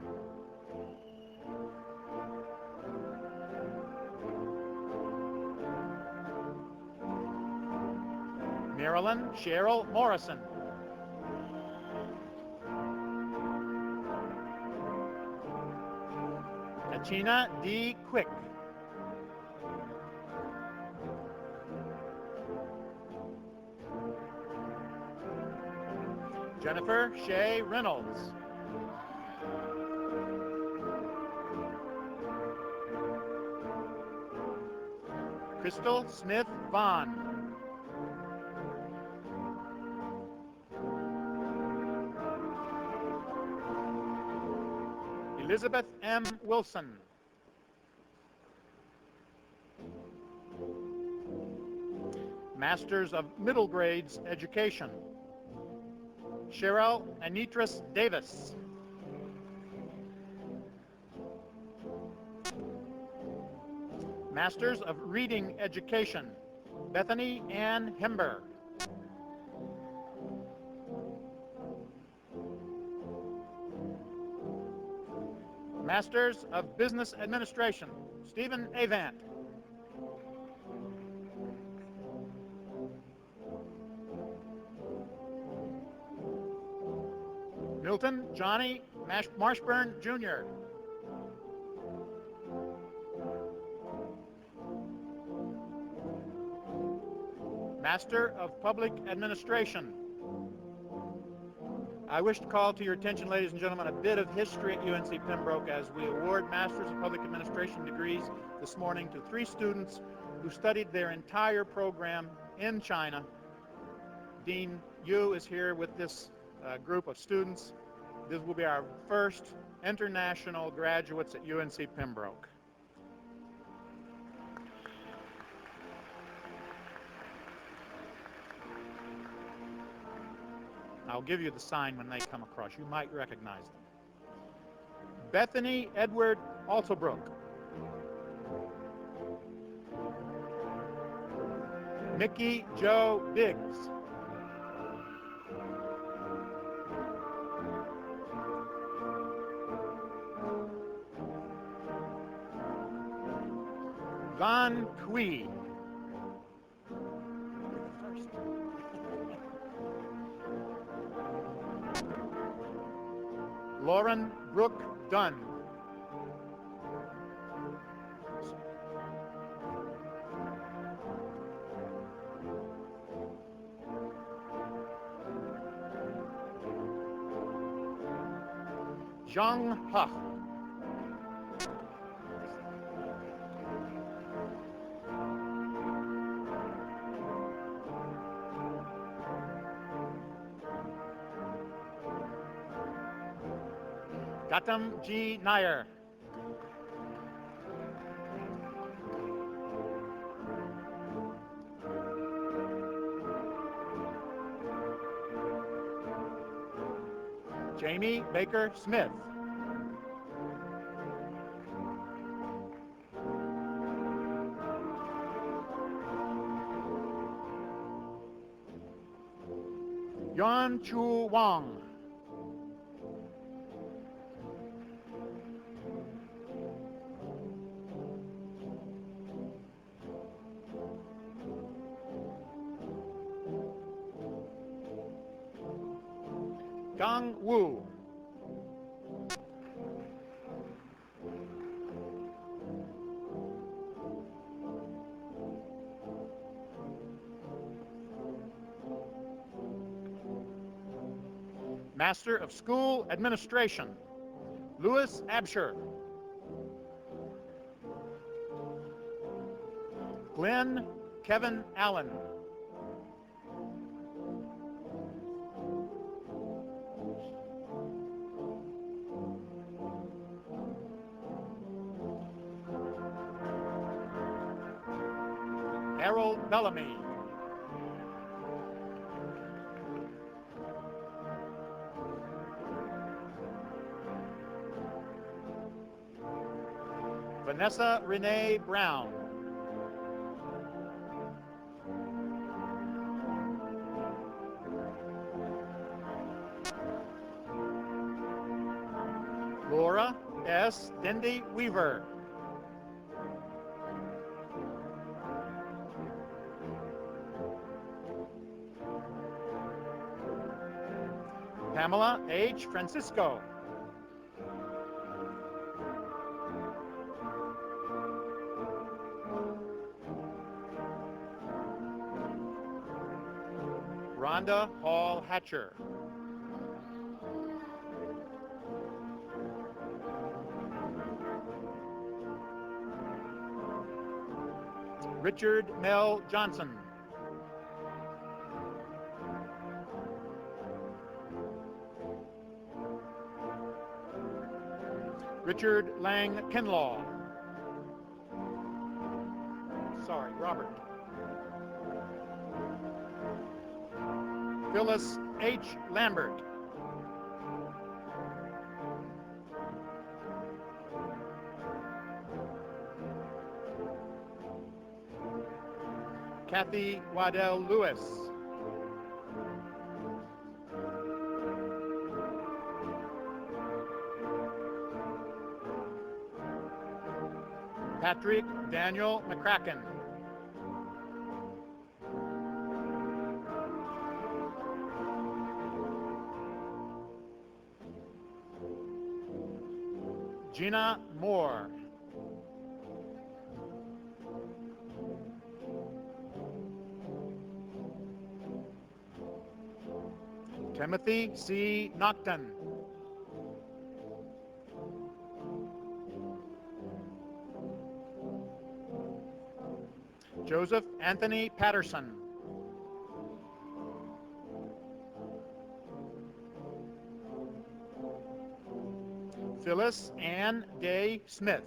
Marilyn Cheryl Morrison. Achina D. Quick. Jennifer Shea Reynolds. Crystal Smith Vaughn. Elizabeth M. Wilson. Masters of Middle Grades Education. Cheryl Anitris Davis. Masters of Reading Education. Bethany Ann Hember. Masters of Business Administration. Stephen Avant. Milton Johnny Marshburn, Jr. Master of Public Administration. I wish to call to your attention, ladies and gentlemen, a bit of history at UNC Pembroke as we award Masters of Public Administration degrees this morning to 3 students who studied their entire program in China. Dean Yu is here with this group of students. This will be our first international graduates at UNC Pembroke. I'll give you the sign when they come across. You might recognize them. Bethany Edward Alsobrook. Mickey Joe Biggs. Van Kui. Lauren Brooke Dunn. Zhang Ha. Gautam G. Nair. Jamie Baker Smith. Yuan Chu Wang. Gang Wu. Master of School Administration, Louis Absher. Glenn Kevin Allen. Harold Bellamy. Vanessa Renee Brown. Laura S. Dendy Weaver. Pamela H. Francisco. Rhonda Hall Hatcher. Richard Mel Johnson. Richard Lang Kinlaw. Sorry, Robert. Phyllis H. Lambert. Kathy Waddell Lewis. Patrick Daniel McCracken. Gina Moore. Timothy C. Nocton. Joseph Anthony Patterson. Phyllis Ann Day Smith.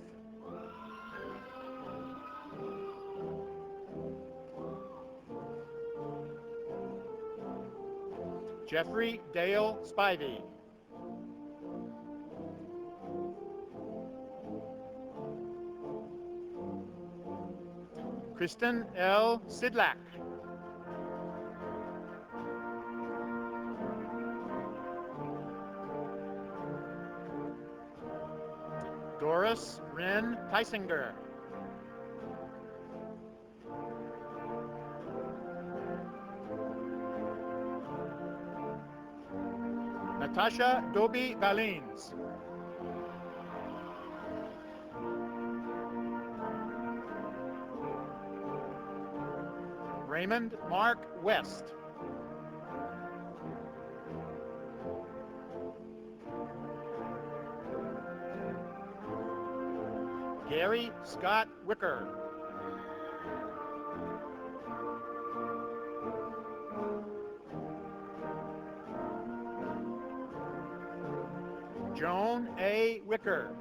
Jeffrey Dale Spivey. Kristen L. Sidlak. Doris Wren Teisinger. Natasha Doby Valines. Raymond Mark West. Gary Scott Wicker. Joan A. Wicker.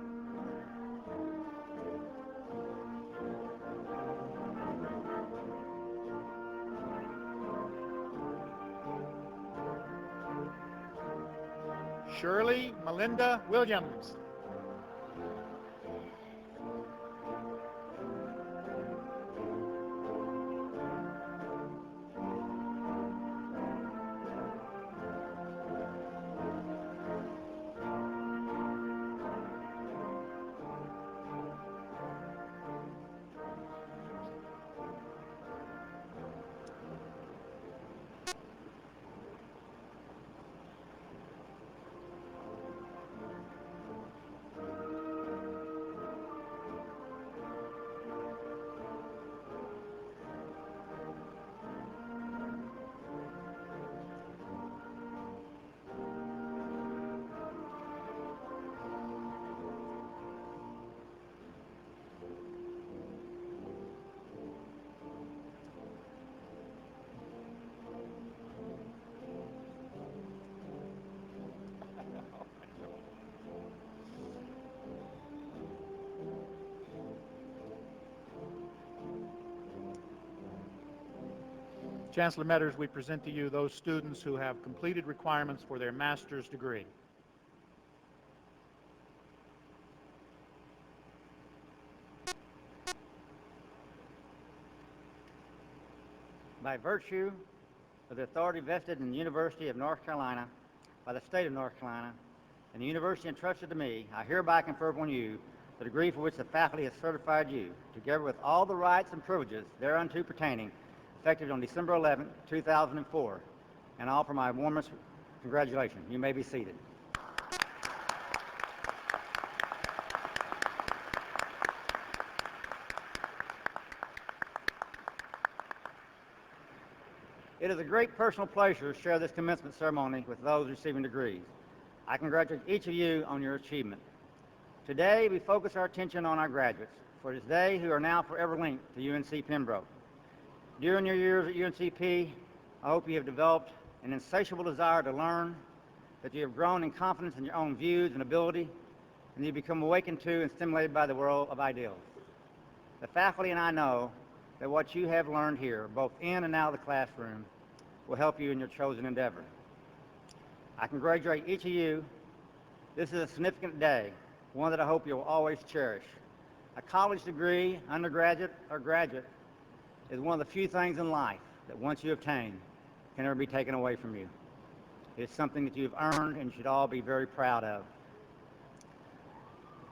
Shirley Melinda Williams. Chancellor Metters, we present to you those students who have completed requirements for their master's degree.
By virtue of the authority vested in the University of North Carolina by the state of North Carolina and the university entrusted to me, I hereby confer upon you the degree for which the faculty has certified you, together with all the rights and privileges thereunto pertaining, effective on December 11, 2004, and I offer my warmest congratulations. You may be seated. It is a great personal pleasure to share this commencement ceremony with those receiving degrees. I congratulate each of you on your achievement. Today, we focus our attention on our graduates, for it is they who are now forever linked to UNC Pembroke. During your years at UNCP, I hope you have developed an insatiable desire to learn, that you have grown in confidence in your own views and ability, and you become awakened to and stimulated by the world of ideals. The faculty and I know that what you have learned here, both in and out of the classroom, will help you in your chosen endeavor. I congratulate each of you. This is a significant day, one that I hope you'll always cherish. A college degree, undergraduate or graduate, is one of the few things in life that once you obtain can never be taken away from you. It's something that you've earned and should all be very proud of.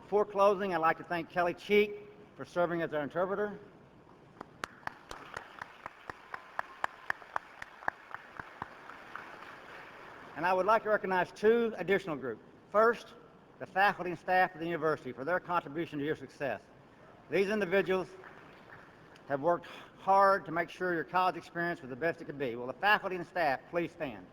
Before closing, I'd like to thank Kelly Cheek for serving as our interpreter. And I would like to recognize two additional groups. First, the faculty and staff of the university for their contribution to your success. These individuals have worked hard to make sure your college experience was the best it could be. Will the faculty and staff please stand?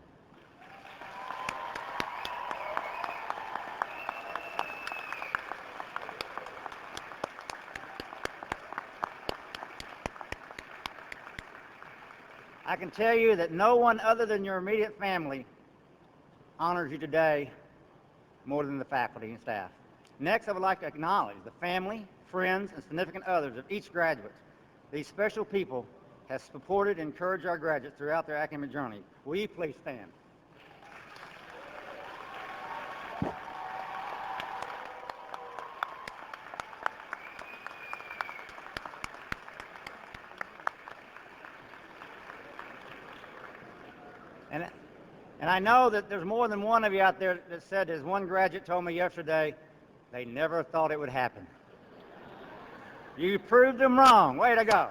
I can tell you that no one other than your immediate family honors you today more than the faculty and staff. Next, I would like to acknowledge the family, friends, and significant others of each graduate. These special people have supported and encouraged our graduates throughout their academic journey. Will you please stand? And I know that there's more than one of you out there that said, as one graduate told me yesterday, they never thought it would happen. You proved them wrong. Way to go.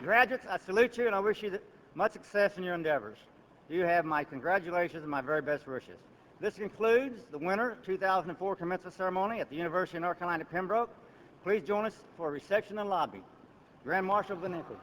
Graduates, I salute you and I wish you much success in your endeavors. You have my congratulations and my very best wishes. This concludes the winter 2004 commencement ceremony at the University of North Carolina Pembroke. Please join us for a reception in the lobby. Grand Marshal Vanenti.